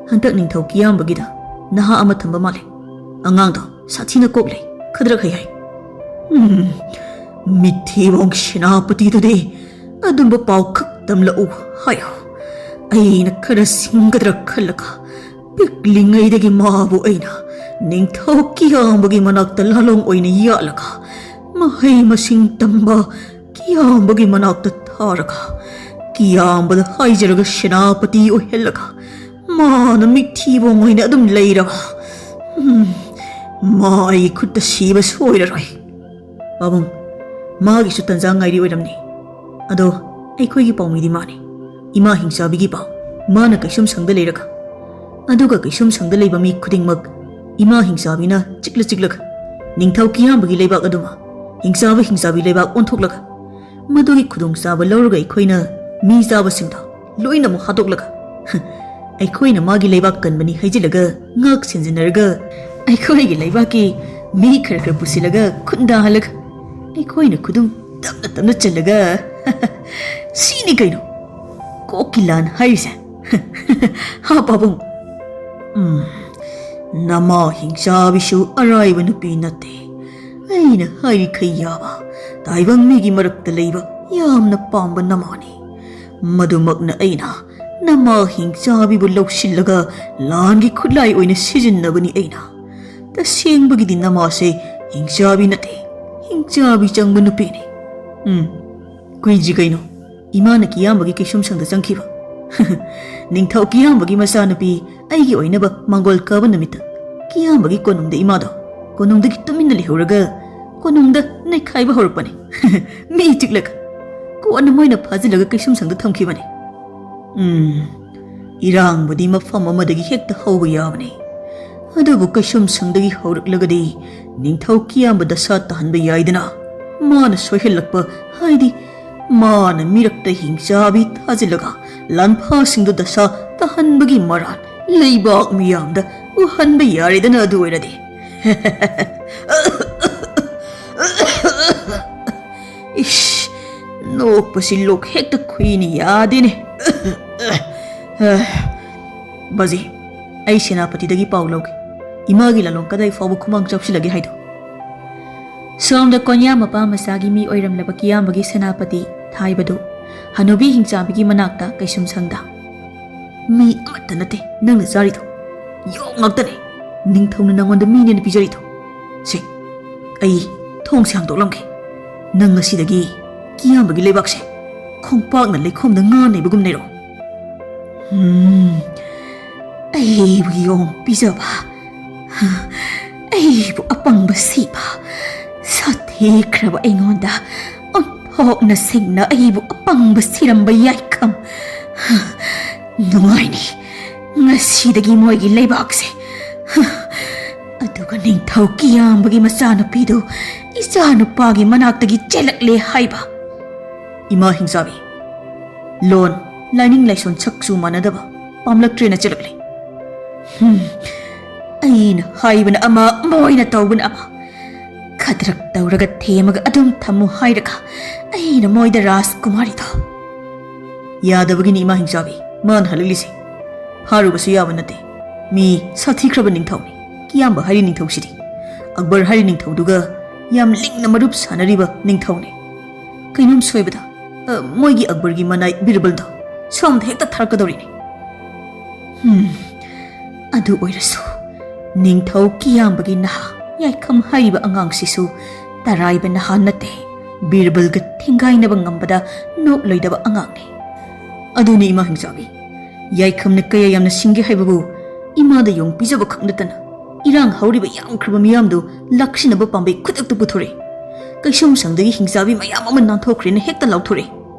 ꯍꯟꯗꯛ ꯅꯤꯡꯊꯧ ꯀꯤꯌꯥꯝꯕꯒꯤꯗ ꯅꯍꯥ ꯑꯃ ꯊꯝꯕ ꯃꯥꯜꯂꯦ꯫ ꯑꯉꯥꯡꯗꯣ ꯁꯥꯊꯤꯅ ꯀꯣꯛ ꯂꯩ, ꯈꯗ꯭ꯔꯛ ꯍꯩ ꯍꯥꯏ꯫ ꯃꯤꯊꯤꯕꯣꯡ ꯁꯦꯅꯥꯄꯇꯤꯗꯨꯗꯤ ꯑꯗꯨꯝꯕ ꯄꯥꯎ ꯈꯛꯇꯝꯂꯛꯎ ꯍꯥꯏꯌꯣ꯫ ꯑꯩꯅ ꯈꯔ ꯁꯤꯡꯒꯗ꯭ꯔꯥ ꯈꯜꯂꯒ ꯄꯤꯛꯂꯤꯉꯩꯗꯒꯤ ꯃꯥꯕꯨ ꯑꯩꯅ ꯅꯤꯡꯊꯧ ꯀꯤꯌꯥꯝꯕꯒꯤ ꯃꯅꯥꯛꯇ ꯂꯥꯂꯣꯡ ꯑꯣꯏꯅ ꯌꯥꯠꯂꯒ ꯃꯍꯩ ꯃꯁꯤꯡ ꯇꯝꯕ ꯀꯤꯌꯥꯝꯕꯒꯤ ꯃꯅꯥꯛꯇ ꯊꯥꯔꯒ ꯀꯤꯌꯥꯝꯕꯗ ꯍꯥꯏꯖꯔꯒ ꯁꯦꯅꯥꯄꯇꯤ ꯑꯣꯏꯍꯜꯂꯒ ꯃꯥꯅ ꯃꯤꯊꯤꯕꯣꯡ ꯑꯣꯏꯅ ꯑꯗꯨꯝ ꯂꯩꯔꯕ ꯃꯥ ꯑꯩ ꯈꯨꯠꯇ ꯁꯤꯕ ꯁꯣꯏꯔꯔꯣꯏ꯫ ꯄꯥꯕꯨꯡ, ꯃꯥꯒꯤꯁꯨ ꯇꯟꯖꯥ ꯉꯥꯏꯔꯤ ꯑꯣꯏꯔꯝꯅꯤ꯫ ꯑꯗꯣ ꯑꯩꯈꯣꯏꯒꯤ ꯄꯥꯎꯃꯤꯗꯤ ꯃꯥꯅꯤ, ꯏꯃꯥ ꯍꯤꯡꯆꯥꯕꯤꯒꯤ ꯄꯥꯎ꯫ ꯃꯥꯅ ꯀꯩꯁꯨꯝ ꯁꯪꯗ ꯂꯩꯔꯒ, ꯑꯗꯨꯒ ꯀꯩꯁꯨꯝ ꯁꯪꯗ ꯂꯩꯕ ꯃꯤ ꯈꯨꯗꯤꯡꯃꯛ ꯏꯃꯥ ꯍꯤꯡꯆꯥꯕꯤꯅ ꯆꯤꯛꯂꯒ ꯅꯤꯡꯊꯧ ꯀꯤꯌꯥꯝꯕꯒꯤ ꯂꯩꯕꯥꯛ ꯑꯗꯨꯃ ꯍꯤꯡꯆꯥꯕꯤ ꯂꯩꯕꯥꯛ ꯑꯣꯟꯊꯣꯛꯂꯒ ꯃꯗꯨꯒꯤ ꯈꯨꯗꯣꯡꯆꯥꯕ ꯂꯧꯔꯒ ꯑꯩꯈꯣꯏꯅ ꯃꯤ ꯆꯥꯕꯁꯤꯡꯗꯣ ꯂꯣꯏꯅꯃꯛ ꯍꯥꯠꯇꯣꯛꯂꯒ ꯑꯩꯈꯣꯏꯅ ꯃꯥꯒꯤ ꯂꯩꯕꯥꯛ ꯀꯟꯕꯅꯤ ꯍꯩꯖꯤꯜꯂꯒ ꯉꯥꯛ ꯁꯦꯟꯖꯤꯟꯅꯔꯒ ꯑꯩꯈꯣꯏꯒꯤ ꯂꯩꯕꯥꯛꯀꯤ ꯃꯤ ꯈꯔ ꯄꯨꯁꯤꯜꯂꯒ ꯈꯨꯟꯗꯥꯍꯜꯂꯒ ꯑꯩꯈꯣꯏꯅ ꯈꯨꯗꯨꯝ ꯇꯞꯅ ꯆꯜꯂꯒ ꯁꯤꯅꯤ ꯀꯩꯅꯣ ꯀꯣꯛꯀꯤ ꯂꯥꯟ ꯍꯥꯏꯔꯤꯁꯦ꯫ ꯍꯥ ꯄꯥꯕꯨꯡ, ꯅꯃꯥ ꯍꯤꯡꯆꯥꯕꯤꯁꯨ ꯑꯔꯥꯏꯕ ꯅꯨꯄꯤ ꯅꯠꯇꯦ꯫ ꯑꯩꯅ ꯍꯥꯏꯔꯤꯈꯩ ꯌꯥꯕ ꯇꯥꯏꯕꯪ ꯃꯤꯒꯤ ꯃꯔꯛꯇ ꯂꯩꯕ ꯌꯥꯝꯅ ꯄꯥꯝꯕ ꯅꯃꯥꯅꯤ꯫ ꯃꯗꯨꯃꯛꯅ ꯑꯩꯅ ꯅꯃꯥ ꯍꯤꯡꯆꯥꯕꯤꯕꯨ ꯂꯧꯁꯤꯜꯂꯒ ꯂꯥꯟꯒꯤ ꯈꯨꯠꯂꯥꯏ ꯑꯣꯏꯅ ꯁꯤꯖꯤꯟꯅꯕꯅꯤ ꯑꯩꯅ꯫ ꯇꯁꯦꯡꯕꯒꯤꯗꯤ ꯅꯃꯥꯁꯦ ꯍꯤꯡꯆꯥꯕꯤ ꯅꯠꯇꯦ, ꯍꯤꯡꯆꯥꯕꯤ ꯆꯪꯕ ꯅꯨꯄꯤꯅꯤ꯫ ꯀꯨꯏꯗ꯭ꯔꯤ ꯀꯩꯅꯣ ꯏꯃꯥꯅ ꯀꯤꯌꯥꯝꯕꯒꯤ ꯀꯩꯁꯨꯝꯁꯪꯗ ꯆꯪꯈꯤꯕ꯫ ꯅꯤꯡꯊꯧ ꯀꯤꯌꯥꯝꯕꯒꯤ ꯃꯆꯥꯅꯨꯄꯤ ꯑꯩꯒꯤ ꯑꯣꯏꯅꯕ ꯃꯥꯡꯒꯣꯜ ꯀꯥꯕ ꯅꯨꯃꯤꯠꯇ ꯀꯤꯌꯥꯝꯕꯒꯤ ꯀꯣꯅꯨꯡꯗ ꯏꯃꯥꯗꯣ ꯀꯣꯅꯨꯡꯗꯒꯤ ꯇꯨꯃꯤꯟꯅ ꯂꯩꯍꯧꯔꯒ ꯀꯣꯅꯨꯡꯗ ꯅꯩꯈꯥꯏꯕ ꯍꯧꯔꯛꯄꯅꯤ꯫ ꯃꯤ ꯆꯤꯛꯂꯒ ꯀꯣꯟꯅ ꯃꯣꯏꯅ ꯐꯥꯖꯤꯜꯂꯒ ꯀꯩꯁꯨꯝꯁꯪꯗ ꯊꯝꯈꯤꯕꯅꯤ꯫ ꯏꯔꯥꯡꯕꯨꯗꯤ ꯃꯐꯝ ꯑꯃꯗꯒꯤ ꯍꯦꯛꯇ ꯍꯧꯕ ꯌꯥꯕꯅꯤ, ꯑꯗꯨꯕꯨ ꯀꯩꯁꯨꯝꯁꯪꯗꯒꯤ ꯍꯧꯔꯛꯂꯒꯗꯤ ꯅꯤꯡꯊꯧ ꯀꯤꯌꯥꯝꯕ ꯗꯁꯥ ꯇꯥꯍꯟꯕ ꯌꯥꯏꯗꯅ꯫ ꯃꯥꯅ ꯁꯣꯏꯍꯜꯂꯛꯄ ꯍꯥꯏꯗꯤ ꯃꯥꯅ ꯃꯤꯔꯛꯇ ꯍꯤꯡꯆꯥꯕꯤ ꯊꯥꯖꯤꯜꯂꯒ ꯂꯥꯟꯐꯥꯁꯤꯡꯗꯨ ꯗꯁꯥ ꯇꯥꯍꯟꯕꯒꯤ ꯃꯔꯥꯜ ꯂꯩꯕꯥꯛ ꯃꯤꯌꯥꯝꯗ ꯎꯍꯟꯕ ꯌꯥꯔꯦꯗꯅ ꯑꯗꯨ ꯑꯣꯏꯔꯗꯤ꯫ ꯏꯁ, ꯅꯣꯛꯄꯁꯤ ꯂꯣꯛ ꯍꯦꯛꯇ ꯈꯨꯏꯅꯤ ꯌꯥꯗꯦꯅꯦ꯫ ꯕꯥꯖꯤ, ꯑꯩ ꯁꯦꯅꯥꯄꯇꯤꯗꯒꯤ ꯄꯥꯎ ꯂꯧꯒꯦ, ꯏꯃꯥꯒꯤ ꯂꯥꯂꯣꯡ ꯀꯗꯥꯏ ꯐꯥꯎꯕ ꯈꯨꯃꯥꯡ ꯆꯥꯎꯁꯤꯜꯂꯒꯦ ꯍꯥꯏꯗꯣ꯫ ꯁꯣꯝꯗ ꯀꯣꯟꯌꯥ ꯃꯄꯥ ꯃꯆꯥꯒꯤ ꯃꯤ ꯑꯣꯏꯔꯝꯂꯕ ꯀꯤꯌꯥꯝꯕꯒꯤ ꯁꯦꯅꯥꯄꯇꯤ ꯊꯥꯏꯕꯗꯨ ꯍꯅꯨꯕꯤ ꯍꯤꯡꯆꯥꯕꯤꯒꯤ ꯃꯅꯥꯛꯇ ꯀꯩꯁꯨꯝꯁꯪꯗ ꯃꯤ ꯑꯃꯠꯇ ꯅꯠꯇꯦ ꯅꯪꯅ ꯆꯥꯔꯤꯗꯣ, ꯌꯣꯡ ꯉꯥꯛꯇꯅꯦ꯫ ꯅꯤꯡꯊꯧꯅ ꯅꯪꯉꯣꯟꯗ ꯃꯤꯅꯦꯅ ꯄꯤꯖꯔꯤꯗꯣ꯫ ꯁꯦ, ꯑꯩ ꯊꯣꯡꯁꯦ ꯍꯥꯡꯗꯣꯛꯂꯝꯒꯦ꯫ ꯅꯪ ꯉꯁꯤꯗꯒꯤ ꯀꯤꯌꯥꯝꯕꯒꯤ ꯂꯩꯕꯥꯛꯁꯦ ꯈꯣꯡꯄꯥꯛꯅ ꯂꯩꯈꯣꯝꯗ ꯉꯥ ꯅꯩꯕꯒꯨꯝ ꯅꯩꯔꯣ꯫ ꯑꯩꯕꯨ ꯌꯣꯡ ꯄꯤꯖꯕ, ꯑꯩꯕꯨ ꯑꯄꯪꯕ ꯁꯤꯕ, ꯁꯥꯊꯤꯈ꯭ꯔꯕ ꯑꯩꯉꯣꯟꯗ ꯑꯣꯟꯊꯣꯛꯅ ꯁꯤꯡꯅ ꯑꯩꯕꯨ ꯑꯄꯪꯕ ꯁꯤꯔꯝꯕ ꯌꯥꯏꯈꯝ꯫ ꯅꯨꯡꯉꯥꯏꯅꯤ ꯉꯁꯤꯗꯒꯤ ꯃꯣꯏꯒꯤ ꯂꯩꯕꯥꯛꯁꯦ꯫ ꯑꯗꯨꯒ ꯅꯤꯡꯊꯧ ꯀꯤꯌꯥꯝꯕꯒꯤ ꯃꯆꯥꯅꯨꯄꯤꯗꯨ ꯏꯆꯥꯅꯨꯄꯥꯒꯤ ꯃꯅꯥꯛꯇꯒꯤ ꯆꯦꯜꯂꯛꯂꯦ ꯍꯥꯏꯕ꯫ ꯏꯃꯥ ꯍꯤꯡꯆꯥꯕꯤ, ꯂꯣꯟ ꯂꯥꯏꯅꯤꯡ ꯂꯥꯏꯁꯣꯟ ꯁꯛꯆꯨ ꯃꯥꯟꯅꯗꯕ ꯄꯥꯝꯂꯛꯇ꯭ꯔꯦꯅ ꯆꯦꯜꯂꯛꯂꯦ꯫ ꯑꯩꯅ ꯍꯥꯏꯕꯅ ꯑꯃ, ꯃꯣꯏꯅ ꯇꯧꯕꯅ ꯑꯃ꯫ ꯈꯗ꯭ꯔꯛ ꯇꯧꯔꯒ ꯊꯦꯝꯃꯒ ꯑꯗꯨꯝ ꯊꯝꯃꯨ ꯍꯥꯏꯔꯒ ꯑꯩꯅ ꯃꯣꯏꯗ ꯔꯥꯖꯀꯨꯃꯥꯔꯤꯗꯣ꯫ ꯌꯥꯗꯕꯒꯤꯅꯤ ꯏꯃꯥ ꯍꯤꯡꯆꯥꯕꯤ ꯃꯥꯅ ꯍꯜꯂꯛꯂꯤꯁꯦ꯫ ꯐꯥꯔꯨꯕꯁꯨ ꯌꯥꯕ ꯅꯠꯇꯦ, ꯃꯤ ꯁꯥꯊꯤꯈ꯭ꯔꯕ ꯅꯤꯡꯊꯧꯅꯤ ꯀꯤꯌꯥꯝꯕ ꯍꯥꯏꯔꯤ ꯅꯤꯡꯊꯧꯁꯤꯗꯤ꯫ ꯑꯛꯕꯔ ꯍꯥꯏꯔꯤ ꯅꯤꯡꯊꯧꯗꯨꯒ ꯌꯥꯝ ꯂꯤꯡꯅ ꯃꯔꯨꯞ ꯁꯥꯟꯅꯔꯤꯕ ꯅꯤꯡꯊꯧꯅꯤ꯫ ꯀꯩꯅꯣꯝ ꯁꯣꯏꯕꯗ ꯃꯣꯏꯒꯤ ꯑꯛꯕꯔꯒꯤ ꯃꯅꯥꯏ ꯕꯤꯔꯕꯜꯗꯣ ꯁꯣꯝꯗ ꯍꯦꯛꯇ ꯊꯥꯔꯛꯀꯗꯧꯔꯤꯅꯤ꯫ ꯑꯗꯨ ꯑꯣꯏꯔꯁꯨ ꯅꯤꯡꯊꯧ ꯀꯤꯌꯥꯝꯕꯒꯤ ꯅꯍꯥ ꯌꯥꯏꯈꯝ ꯍꯥꯏꯔꯤꯕ ꯑꯉꯥꯡꯁꯤꯁꯨ ꯇꯔꯥꯏꯕ ꯅꯍꯥ ꯅꯠꯇꯦ, ꯕꯤꯔꯕꯜꯒ ꯊꯦꯡꯒꯥꯏꯅꯕ ꯉꯝꯕꯗ ꯅꯣꯛꯂꯣꯏꯗꯕ ꯑꯉꯥꯡꯅꯤ꯫ ꯑꯗꯨꯅꯤ ꯏꯃꯥ ꯍꯤꯡꯆꯥꯕꯤ, ꯌꯥꯏꯈꯝꯅ ꯀꯌꯥ ꯌꯥꯝꯅ ꯁꯤꯡꯒꯦ ꯍꯥꯏꯕꯕꯨ ꯏꯃꯥꯗ ꯌꯣꯡ ꯄꯤꯖꯕ ꯈꯛ ꯅꯠꯇꯅ ꯏꯔꯥꯡ ꯍꯧꯔꯤꯕ ꯌꯥꯝꯈ꯭ꯔꯕ ꯃꯤꯌꯥꯝꯗꯨ ꯂꯥꯛꯁꯤꯟꯅꯕ ꯄꯥꯝꯕꯩ ꯈꯨꯗꯛꯇ ꯄꯨꯊꯣꯔꯛꯏ꯫ ꯀꯩꯁꯨꯝꯁꯪꯗꯒꯤ ꯍꯤꯡꯆꯥꯕꯤ ꯃꯌꯥꯝ ꯑꯃ ꯅꯥꯟꯊꯣꯛꯈ꯭ꯔꯦꯅ ꯍꯦꯛꯇ ꯂꯥꯎꯊꯣꯔꯛꯏ꯫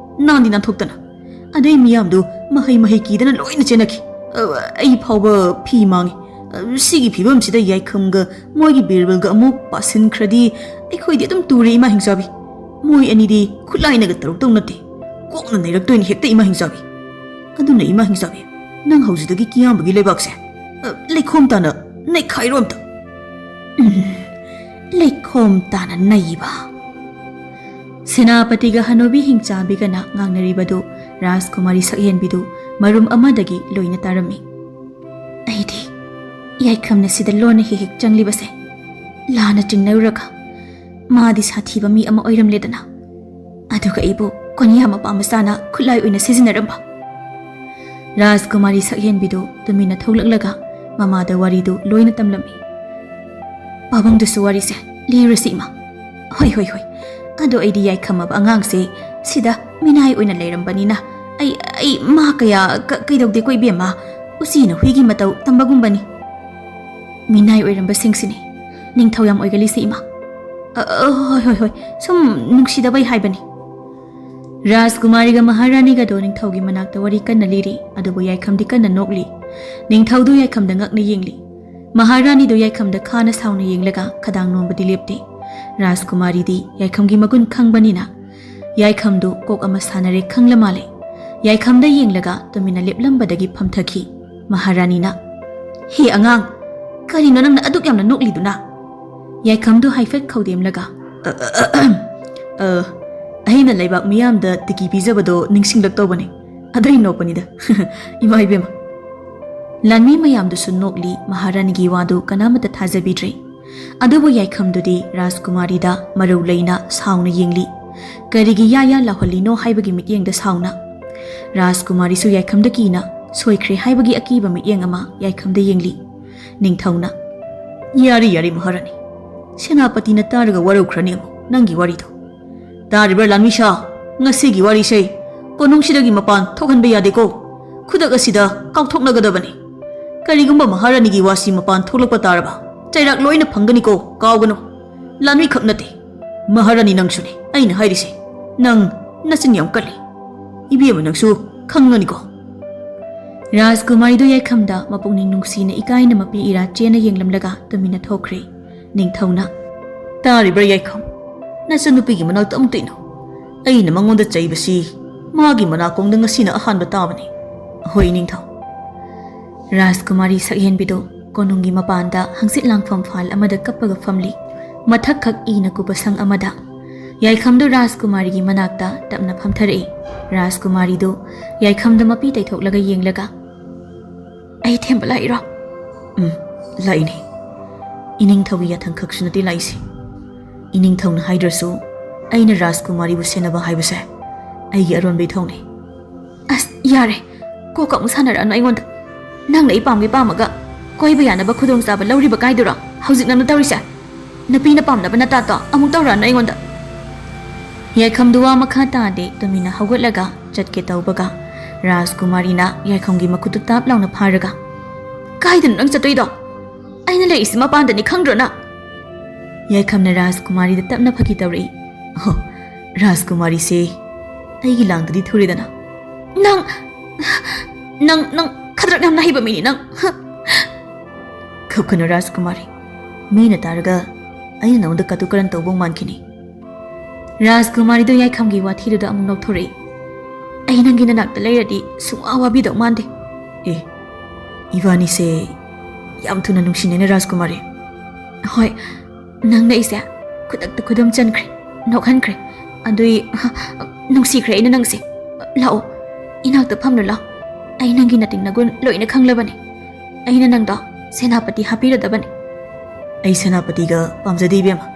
ꯅꯥꯟꯗꯤ ꯅꯥꯟꯊꯣꯛꯇꯅ ꯑꯗꯩ ꯃꯤꯌꯥꯝꯗꯨ ꯃꯍꯩ ꯀꯤꯗꯅ ꯂꯣꯏꯅ ꯆꯦꯟꯅꯈꯤ꯫ ꯑꯩ ꯐꯥꯎꯕ ꯐꯤ ꯃꯥꯡꯉꯤ꯫ ꯁꯤꯒꯤ ꯐꯤꯕꯝꯁꯤꯗ ꯌꯥꯏꯈꯝꯒ ꯃꯣꯏꯒꯤ ꯕꯤꯔꯕꯜꯒ ꯑꯃꯨꯛ ꯄꯥꯁꯤꯟꯈ꯭ꯔꯗꯤ ꯑꯩꯈꯣꯏꯗꯤ ꯑꯗꯨꯝ ꯇꯨꯔꯦ ꯏꯃꯥ ꯍꯤꯡꯆꯥꯕꯤ꯫ ꯃꯣꯏ ꯑꯅꯤꯗꯤ ꯈꯨꯠꯂꯥꯏꯅꯒ ꯇꯧꯔꯛꯇꯧ ꯅꯠꯇꯦ ꯀꯣꯛꯅ ꯅꯩꯔꯛꯇꯣꯏꯅꯤ ꯍꯦꯛꯇ ꯏꯃꯥ ꯍꯤꯡꯆꯥꯕꯤ ꯑꯗꯨꯅ ꯏꯃꯥ ꯍꯤꯡꯆꯥꯕꯤ ꯅꯪ ꯍꯧꯖꯤꯛꯇꯒꯤ ꯀꯤꯌꯥꯝꯕꯒꯤ ꯂꯩꯕꯥꯛꯁꯦ ꯂꯩꯈꯣꯝ ꯇꯥꯅ ꯅꯩꯈꯥꯏꯔꯣ ꯑꯝꯇ ꯂꯩꯈꯣꯝ ꯇꯥꯅ ꯅꯩꯕ ꯁꯦꯅꯥꯄꯇꯤꯒ ꯍꯅꯨꯕꯤ ꯍꯤꯡꯆꯥꯕꯤꯒꯅ ꯉꯥꯡꯅꯔꯤꯕꯗꯨ ꯔꯥꯖꯀꯨꯃꯥꯔꯤ ꯁꯛꯍꯦꯟꯕꯤꯗꯨ ꯃꯔꯨꯝ ꯑꯃꯗꯒꯤ ꯂꯣꯏꯅ ꯇꯥꯔꯝꯃꯤ ꯑꯩꯗꯤ ꯌꯥꯏꯈꯝꯅ ꯁꯤꯗ ꯂꯣꯟꯅ ꯍꯦꯛ ꯍꯦꯛ ꯆꯪꯂꯤꯕꯁꯦ ꯂꯥꯟꯅ ꯆꯤꯡꯅꯔꯨꯔꯒ ꯃꯥꯗꯤ ꯁꯥꯊꯤꯕ ꯃꯤ ꯑꯃ ꯑꯣꯏꯔꯝꯂꯦꯗꯅ ꯑꯗꯨꯒ ꯑꯩꯕꯨ ꯀꯣꯟꯌꯥ ꯃꯄꯥ ꯃꯆꯥꯅ ꯈꯨꯠꯂꯥꯏ ꯑꯣꯏꯅ ꯁꯤꯖꯤꯟꯅꯔꯝꯕ ꯔꯥꯖꯀꯨꯃꯥꯔꯤ ꯁꯛꯍꯦꯟꯕꯤꯗꯨ ꯇꯨꯃꯤꯟꯅ ꯊꯣꯛꯂꯛꯂꯒ ꯃꯃꯥꯗ ꯋꯥꯔꯤꯗꯨ ꯂꯣꯏꯅ ꯇꯝꯂꯝꯃꯤ ꯄꯥꯕꯨꯡꯗꯨꯁꯨ ꯋꯥꯔꯤꯁꯦ ꯂꯤꯔꯨꯁꯤ ꯏꯃꯥ ꯍꯣꯏ ꯍꯣꯏ ꯍꯣꯏ ꯑꯗꯣ ꯑꯩꯗꯤ ꯌꯥꯏꯈꯝꯃꯕ ꯑꯉꯥꯡꯁꯦ ꯁꯤꯗ ꯃꯤꯅꯥꯏ ꯑꯣꯏꯅ ꯂꯩꯔꯝꯕꯅꯤꯅ ꯑꯩ ꯃꯥ ꯀꯌꯥ ꯀꯩꯗꯧꯗꯦ ꯀꯣ ꯏꯕꯦꯝꯃ ꯎꯆꯤꯅ ꯍꯨꯏꯒꯤ ꯃꯇꯧ ꯇꯝꯕꯒꯨꯝꯕꯅꯤ ꯃꯤꯅꯥꯏ ꯑꯣꯏꯔꯝꯕꯁꯤꯡꯁꯤꯅꯤ ꯅꯤꯡꯊꯧ ꯌꯥꯝ ꯑꯣꯏꯒꯜꯂꯤꯁꯤ ꯏꯃꯥ ꯍꯣꯏ ꯍꯣꯏ ꯍꯣꯏ ꯁꯨꯝ ꯅꯨꯡꯁꯤꯗꯕꯩ ꯍꯥꯏꯕꯅꯤ ꯔꯥꯖꯀꯨꯃꯥꯔꯤꯒ ꯃꯍꯥꯔꯥꯅꯤꯒꯗꯣ ꯅꯤꯡꯊꯧꯒꯤ ꯃꯅꯥꯛꯇ ꯋꯥꯔꯤ ꯀꯟꯅ ꯂꯤꯔꯤ ꯑꯗꯨꯕꯨ ꯌꯥꯏꯈꯝꯗꯤ ꯀꯟꯅ ꯅꯣꯛꯂꯤ ꯅꯤꯡꯊꯧꯗꯨ ꯌꯥꯏꯈꯝꯗ ꯉꯛꯅ ꯌꯦꯡꯂꯤ ꯃꯍꯥꯔꯥꯅꯤꯗꯨ ꯌꯥꯏꯈꯝꯗ ꯈꯥꯅ ꯁꯥꯎꯅ ꯌꯦꯡꯂꯒ ꯈꯗꯥꯡ ꯅꯣꯝꯕꯗꯤ ꯂꯦꯞꯇꯦ ꯔꯥꯖꯀꯨꯃꯥꯔꯤꯗꯤ ꯌꯥꯏꯈꯝꯒꯤ ꯃꯒꯨꯟ ꯈꯪꯕꯅꯤꯅ ꯌꯥꯏꯈꯝꯗꯨ ꯀꯣꯛ ꯑꯃ ꯁꯥꯟꯅꯔꯦ ꯈꯪꯂ ꯃꯥꯜꯂꯦ ꯌꯥꯏꯈꯝꯗ ꯌꯦꯡꯂꯒ ꯇꯨꯃꯤꯟꯅ ꯂꯦꯞꯂꯝꯕꯗꯒꯤ ꯐꯝꯊꯈꯤ ꯃꯍꯥꯔꯥꯅꯤꯅ ꯍꯦ ꯑꯉꯥꯡ ꯀꯔꯤꯅꯣ ꯅꯪꯅ ꯑꯗꯨꯛ ꯌꯥꯝꯅ ꯅꯣꯛꯂꯤꯗꯨꯅ ꯌꯥꯏꯈꯝꯗꯨ ꯍꯥꯏꯐꯦꯠ ꯈꯧꯗꯦꯝꯂꯒ ꯑꯩꯅ ꯂꯩꯕꯥꯛ ꯃꯤꯌꯥꯝꯗ ꯇꯤꯀꯤ ꯄꯤꯖꯕꯗꯣ ꯅꯤꯡꯁꯤꯡꯂꯛꯇꯧꯕꯅꯤ ꯑꯗꯨꯏ ꯅꯣꯛꯄꯅꯤꯗ ꯏꯃꯥ ꯏꯕꯦꯝꯃ ꯂꯥꯟꯃꯤ ꯃꯌꯥꯝꯗꯨꯁꯨ ꯅꯣꯛꯂꯤ ꯃꯍꯥꯔꯥꯅꯤꯒꯤ ꯋꯥꯗꯨ ꯀꯅꯥꯃꯠꯇ ꯊꯥꯖꯕꯤꯗ꯭ꯔꯦ ꯑꯗꯨꯕꯨ ꯌꯥꯏꯈꯝꯗꯨꯗꯤ ꯔꯥꯖꯀꯨꯃꯥꯔꯤꯗ ꯃꯔꯧ ꯂꯩꯅ ꯁꯥꯎꯅ ꯌꯦꯡꯂꯤ ꯀꯔꯤꯒꯤ ꯌꯥ ꯂꯥꯎꯍꯜꯂꯤꯅꯣ ꯍꯥꯏꯕꯒꯤ ꯃꯤꯠꯌꯦꯡꯗ ꯁꯥꯎꯅ ꯔꯥꯖꯀꯨꯃꯥꯔꯤꯁꯨ ꯌꯥꯏꯈꯝꯗ ꯀꯤꯅ ꯁꯣꯏꯈ꯭ꯔꯦ ꯍꯥꯏꯕꯒꯤ ꯑꯀꯤꯕ ꯃꯤꯠꯌꯦꯡ ꯑꯃ ꯌꯥꯏꯈꯝꯗ ꯌꯦꯡꯂꯤ ꯅꯤꯡꯊꯧꯅ ꯌꯥꯔꯤ ꯃꯍꯥꯔꯥꯅꯤ ꯁꯦꯅꯥꯄꯇꯤꯅ ꯇꯥꯔꯒ ꯋꯥꯔꯧꯈ꯭ꯔꯅꯤ ꯑꯃꯨꯛ ꯅꯪꯒꯤ ꯋꯥꯔꯤꯗꯣ ꯇꯥꯔꯤꯕ꯭ꯔꯥ ꯂꯥꯟꯃꯤꯁꯥ ꯉꯁꯤꯒꯤ ꯋꯥꯔꯤꯁꯦ ꯀꯣꯅꯨꯡꯁꯤꯗꯒꯤ ꯃꯄꯥꯟ ꯊꯣꯛꯍꯟꯕ ꯌꯥꯗꯦꯀꯣ ꯈꯨꯗꯛ ꯑꯁꯤꯗ ꯀꯥꯎꯊꯣꯛꯅꯒꯗꯕꯅꯤ ꯀꯔꯤꯒꯨꯝꯕ ꯃꯍꯥꯔꯥꯅꯤꯒꯤ ꯋꯥꯁꯤ ꯃꯄꯥꯟ ꯊꯣꯛꯂꯛꯄ ꯇꯥꯔꯕ ꯆꯩꯔꯥꯛ ꯂꯣꯏꯅ ꯐꯪꯒꯅꯤꯀꯣ ꯀꯥꯎꯒꯅꯨ ꯂꯥꯟꯃꯤ ꯈꯛ ꯅꯠꯇꯦ ꯃꯍꯥꯔꯥꯅꯤ ꯅꯪꯁꯨꯅꯦ ꯑꯩꯅ ꯍꯥꯏꯔꯤꯁꯦ ꯅꯪ ꯅꯆꯤꯟ ꯌꯥꯝ ꯀꯜꯂꯤ ꯏꯕꯦꯝꯃ ꯅꯪꯁꯨ ꯈꯪꯒꯅꯤꯀꯣ ꯔꯥꯖꯀꯨꯃꯥꯔꯤꯗꯨ ꯌꯥꯏꯈꯝꯗ ꯃꯄꯨꯛꯅꯤꯡ ꯅꯨꯡꯁꯤꯅ ꯏꯀꯥꯏꯅ ꯃꯄꯤ ꯏꯔꯥ ꯆꯦꯅ ꯌꯦꯡꯂꯝꯂꯒ ꯇꯨꯃꯤꯟꯅ ꯊꯣꯛꯈ꯭ꯔꯦ ꯅꯤꯡꯊꯧꯅ ꯇꯥꯔꯤꯕ꯭ꯔꯥ ꯌꯥꯏꯈꯝ ꯅꯆꯟꯅꯨꯄꯤꯒꯤ ꯃꯅꯥꯛꯇ ꯑꯃꯨꯛꯇꯩꯅꯣ ꯑꯩꯅ ꯃꯉꯣꯟꯗ ꯆꯩꯕꯁꯤ ꯃꯥꯒꯤ ꯃꯅꯥꯀꯣꯡꯗ ꯉꯁꯤꯅ ꯑꯍꯥꯟꯕ ꯇꯥꯕꯅꯤ ꯍꯣꯏ ꯅꯤꯡꯊꯧ ꯔꯥꯖꯀꯨꯃꯥꯔꯤ ꯁꯛꯍꯦꯟꯕꯤꯗꯨ ꯀꯣꯅꯨꯡꯒꯤ ꯃꯄꯥꯟꯗ ꯍꯪꯆꯤꯠ ꯂꯥꯡꯐꯝ ꯐꯥꯜ ꯑꯃꯗ ꯀꯞꯄꯒ ꯐꯝꯂꯤ ꯃꯊꯛꯈꯛ ꯏꯅ ꯀꯨꯞꯄ ꯁꯪ ꯑꯃꯗ ꯌꯥꯏꯈꯝꯗꯨ ꯔꯥꯖꯀꯨꯃꯥꯔꯤꯒꯤ ꯃꯅꯥꯛꯇ ꯇꯞꯅ ꯐꯝꯊꯔꯛꯏ ꯔꯥꯖꯀꯨꯃꯥꯔꯤꯗꯨ ꯌꯥꯏꯈꯝꯗ ꯃꯄꯤ ꯇꯩꯊꯣꯛꯂꯒ ꯌꯦꯡꯂꯒ ꯑꯩ ꯊꯦꯝꯕ ꯂꯥꯛꯏꯔꯣ ꯂꯥꯛꯏꯅꯤ ꯏꯅꯤꯡꯊꯧꯒꯤ ꯌꯥꯊꯪꯈꯛꯁꯨ ꯅꯠꯇꯦ ꯂꯥꯛꯏꯁꯤ ꯏꯅꯤꯡꯊꯧꯅ ꯍꯥꯏꯗ꯭ꯔꯁꯨ ꯑꯩꯅ ꯔꯥꯖꯀꯨꯃꯥꯔꯤꯕꯨ ꯁꯦꯟꯅꯕ ꯍꯥꯏꯕꯁꯦ ꯑꯩꯒꯤ ꯑꯔꯣꯟꯕ ꯏꯊꯧꯅꯤ ꯑꯁ ꯌꯥꯔꯦ ꯀꯣꯛꯀ ꯑꯃꯨꯛ ꯁꯥꯟꯅꯔꯛꯑꯅꯨ ꯑꯩꯉꯣꯟꯗ ꯅꯪꯅ ꯑꯩ ꯄꯥꯝꯒꯦ ꯄꯥꯝꯃꯒ ꯀꯣꯏꯕ ꯌꯥꯅꯕ ꯈꯨꯗꯣꯡꯆꯥꯕ ꯂꯧꯔꯤꯕ ꯀꯥꯏꯗꯨꯔꯣ ꯍꯧꯖꯤꯛ ꯅꯪꯅ ꯇꯧꯔꯤꯁꯦ ꯅꯨꯄꯤꯅ ꯄꯥꯝꯅꯕ ꯅꯇꯥꯇꯣ ꯑꯃꯨꯛ ꯇꯧꯔꯛꯑꯅꯨ ꯑꯩꯉꯣꯟꯗ ꯌꯥꯏꯈꯝꯗꯨ ꯋꯥ ꯃꯈꯥ ꯇꯥꯗꯦ ꯇꯨꯃꯤꯟꯅ ꯍꯧꯒꯠꯂꯒ ꯆꯠꯀꯦ ꯇꯧꯕꯒ ꯔꯥꯖꯀꯨꯃꯥꯔꯤꯅ ꯌꯥꯏꯈꯝꯒꯤ ꯃꯈꯨꯠꯇꯨ ꯇꯥꯞ ꯂꯥꯎꯅ ꯐꯥꯔꯒ ꯀꯥꯏꯗꯅꯣ ꯅꯪ ꯆꯠꯇꯣꯏꯗꯣ ꯑꯩꯅ ꯂꯩꯔꯤꯁꯤ ꯃꯄꯥꯟꯗꯅꯤ ꯈꯪꯗ꯭ꯔꯣꯅ ꯌꯥꯏꯈꯝꯅ ꯔꯥꯖꯀꯨꯃꯥꯔꯤꯗ ꯇꯞꯅ ꯐꯥꯒꯤ ꯇꯧꯔꯛꯏ ꯔꯥꯖꯀꯨꯃꯥꯔꯤꯁꯦ ꯑꯩꯒꯤ ꯂꯥꯡꯗꯗꯤ ꯊꯨꯔꯦꯗꯅ ꯅꯪ ꯈꯗ꯭ꯔꯛ ꯌꯥꯝꯅ ꯍꯩꯕ ꯃꯤꯅꯤ ꯅꯪ ꯀꯞꯀꯅꯨ ꯔꯥꯖꯀꯨꯃꯥꯔꯤ ꯃꯤꯅ ꯇꯥꯔꯒ ꯑꯩꯅ ꯅꯉꯣꯟꯗ ꯀꯇꯨ ꯀꯔꯟ ꯇꯧꯕ ꯃꯥꯟꯈꯤꯅꯤ ꯔꯥꯖꯀꯨꯃꯥꯔꯤꯗꯨ ꯌꯥꯏꯈꯝꯒꯤ ꯋꯥꯊꯤꯗꯨꯗ ꯑꯃꯨꯛ ꯅꯣꯛꯊꯣꯔꯛꯏ ꯑꯩ ꯅꯪꯒꯤ ꯅꯅꯥꯛꯇ ꯂꯩꯔꯗꯤ ꯁꯨꯡꯋꯥ ꯋꯥꯕꯤꯗꯧ ꯃꯥꯟꯗꯦ ꯏꯕꯥꯅꯤꯁꯦ ꯌꯥꯝ ꯊꯨꯅ ꯅꯨꯡꯁꯤꯅꯩꯅ ꯔꯥꯖꯀꯨꯃꯥꯔꯤ ꯍꯣꯏ ꯅꯪꯅ ꯑꯩꯁꯦ ꯈꯨꯗꯛꯇ ꯈꯨꯗꯝ ꯆꯟꯈ꯭ꯔꯦ ꯅꯣꯛꯍꯟꯈ꯭ꯔꯦ ꯑꯗꯨꯏ ꯅꯨꯡꯁꯤꯈ꯭ꯔꯦ ꯑꯩꯅ ꯅꯪꯁꯦ ꯂꯥꯛꯑꯣ ꯏꯅꯥꯛꯇ ꯐꯝꯅ ꯂꯥꯛꯑꯣ ꯑꯩ ꯅꯪꯒꯤ ꯅꯇꯤꯡ ꯅꯒꯨꯟ ꯂꯣꯏꯅ ꯈꯪꯂꯕꯅꯤ ꯑꯩꯅ ꯅꯪꯗꯣ ꯁꯦꯅꯥꯄꯇꯤ ꯍꯥꯞꯄꯤꯔꯗꯕꯅꯤ ꯑꯩ ꯁꯦꯅꯥꯄꯇꯤꯒ ꯄꯥꯝꯖꯗꯦ ꯏꯕꯦꯝꯃ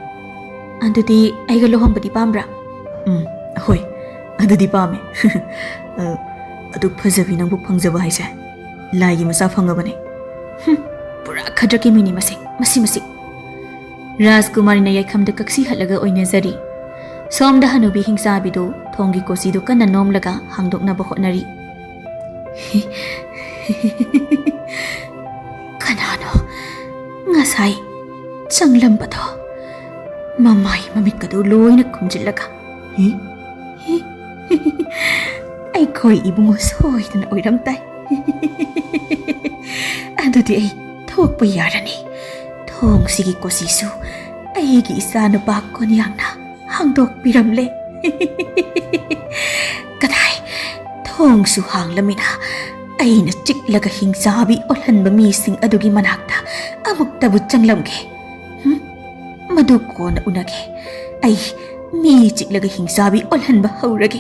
ꯑꯗꯨꯗꯤ ꯑꯩꯒ ꯂꯨꯍꯣꯡꯕꯗꯤ ꯄꯥꯝꯕ꯭ꯔꯥ ꯍꯣꯏ ꯑꯗꯨꯗꯤ ꯄꯥꯝꯃꯦ ꯑꯗꯨꯛ ꯐꯖꯕꯤ ꯅꯪꯕꯨ ꯐꯪꯖꯕ ꯍꯥꯏꯁꯦ ꯂꯥꯏꯒꯤ ꯃꯆꯥ ꯐꯪꯉꯕꯅꯤ ꯄꯨꯔꯥ ꯈꯗ꯭ꯔꯛꯀꯤ ꯃꯤꯅꯤ ꯃꯁꯤ ꯔꯥꯖꯀꯨꯃꯥꯔꯤꯅ ꯌꯥꯏꯈꯝꯗ ꯀꯛꯁꯤꯍꯠꯂꯒ ꯑꯣꯏꯅꯖꯔꯤ ꯁꯣꯝꯗ ꯍꯅꯨꯕꯤ ꯍꯤꯡꯆꯥꯕꯤꯗꯨ ꯊꯣꯡꯒꯤ ꯀꯣꯆꯤꯗꯨ ꯀꯟꯅ ꯅꯣꯝꯂꯒ ꯍꯥꯡꯗꯣꯛꯅꯕ ꯍꯣꯠꯅꯔꯤ ꯀꯅꯥꯅꯣ ꯉꯁꯥꯏ ꯆꯪꯂꯝꯕꯗꯣ ꯃꯃꯥꯏ ꯃꯃꯤꯠꯀꯗꯨ ꯂꯣꯏꯅ ꯈꯨꯝꯖꯤꯜꯂꯒ ꯑꯩꯈꯣꯏ ꯏꯕꯨꯡꯉꯣ ꯁꯣꯏꯗꯅ ꯑꯣꯏꯔꯝ ꯇꯥꯏ ꯑꯗꯨꯗꯤ ꯑꯩ ꯊꯣꯛꯄ ꯌꯥꯔꯅꯤ ꯊꯣꯡꯁꯤꯒꯤ ꯀꯣꯆꯤꯁꯨ ꯑꯩꯒꯤ ꯏꯆꯥꯅꯨꯄꯥ ꯀꯣꯟꯌꯥꯡꯅ ꯍꯥꯡꯗꯣꯛꯄꯤꯔꯝꯂꯦ Kadai thongsu hanglamina aina chiklaga hingsabi olhanba mising adugi manakta amuktabu changlamge madu kona unage ai mi chiklaga hingsabi olhanba haurage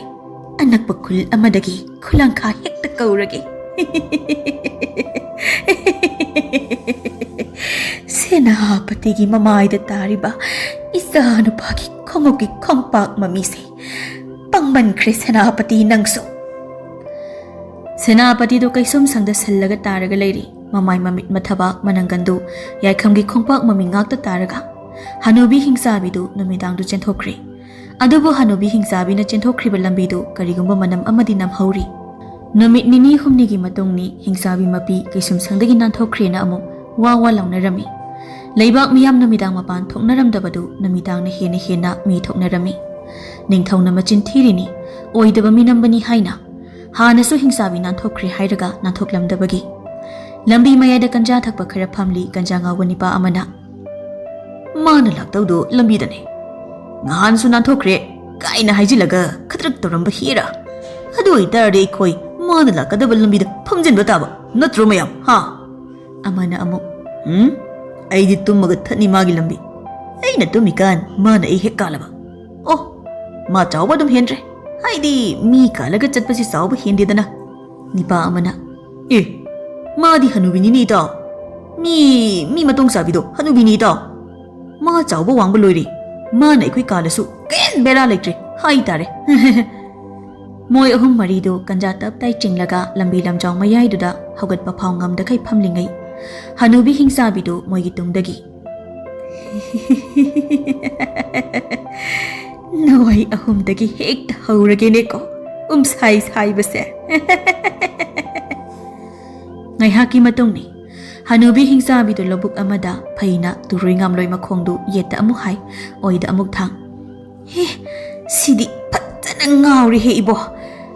anakpa khul amadagi khulangkha hekta kaurage Senapatigi mamaida tariba isanupagi khongogi khongpak mamise pangman khre senapati nangso Senapati do kaisum sangda sallaga taraga leiri mamai mamit mathabak manangandu yaikhamgi khongpak mami ngakta taraga hanubi hingsabi du numidang du chenthokre adubu hanubi hingsabi na chenthokriba lambi du karigumba manam amadi namhauri numit nini humnigi matungni hingsabi mapi kaisum sangdagi nanthokre na amu wawa launarami Laibak miyam namidang mapan thoknaramdabadu namidang na hena mi thoknarami ningthawna machin thirini oidaba minambani haina hanasu hingsabi nanthokre hairaga nanthoklamdabagi lambi mayada kanja thakpa khara phamli kanja ngawani pa amana mana laktawdo lambi dane ngan su nanthokre kaina haijilaga khatrak toramba hira adu itarde khoi mana lakadaba lambi da phamjinba taba natro mayam ha amana amu Aidi tummaga thani magi lambi aina tumikan mana ai hek kalaba oh ma chawba dum hendre haidi mi kalaga chatpasi sawba hendedana nipa amana madi hanubini ni ta mi matong sabido hanubini ta ma chawba wangba loiri mana ikoi kalasu ken bera lektre hai tare moi ahum marido kanja tap tai chinglaga lambi lamjang mayai duda hogat pa phawngam da kai phamlingai Hanubi hingsabi do moigi tungdagi Noi ahumdagi hekta haurage neko sai base Ngai haki matungni Hanubi hingsabi do lobuk amada phaina turui ngamloi makhongdu yeta amu hai oida amuk thang sidi phatana ngauri he ibo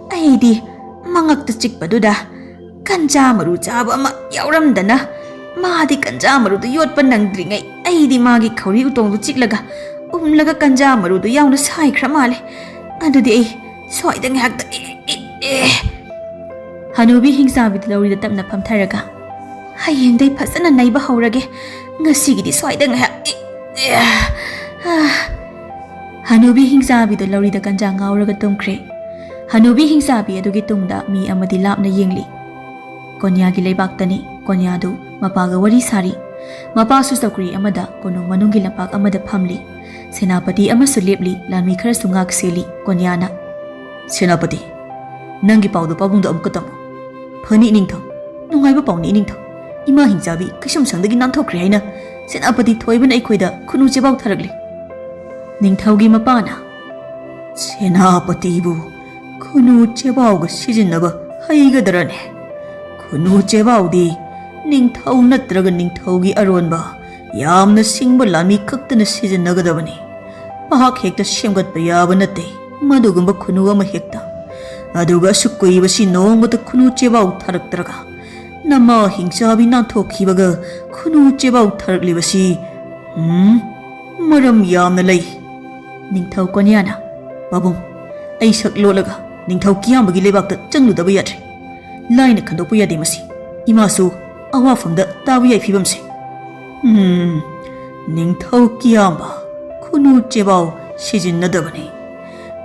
aidi mangakta chikpaduda Kanja maru chaba ma yauramdana madi kanja maru du yotpa nangdringai aidi magi khori utong du chiklaga umlaga kanja maru du yauna sai khra male adudi ai soidang hakta Hanubi hingsabi lawri da tapna phamtharaga hayeng dai phasana naiba haurage ngasigi di soidang ha Hanubi hingsabi da lawri da kanja ngauraga tumkhre Hanubi hingsabi adugi tungda mi amadi lapna yengli Konya gi leibak-tani konya du mapaga wari sari mapa su sakri amada konong manunggi lapak amada phamli senapati amasu lepli lami khara sungak seli konya na senapati nangi paudu pabungda amkatam phani ningtham nungai ba pauni ningtham ima hingjabi kisham sangdagi nanthokri haina senapati thoiban aikhoida khunu chebau tharagli ningthaugi mapana senapati bu khunu chebau ga sijinaba haiga darane Khunu chebaudi ningthau natraga ningthaugi aronba yamna singba lami kaktana sijannagadabani pahak hekta semgatpa yaba natte madugumba khunu ama hekta aduga sukoibasi nongmata khunu chebau tharaktraga nama hingsabi nanthokhibaga khunu chebau tharaklibasi maram yamna lei ningthau konyana babum ai saklolaga ningthau kiyambagi lebakta changludaba yatre Laina khandokpu yade masi imasu awafamda tabu yai phibamse ningthau kiyamba khunu chebau sijinnadabani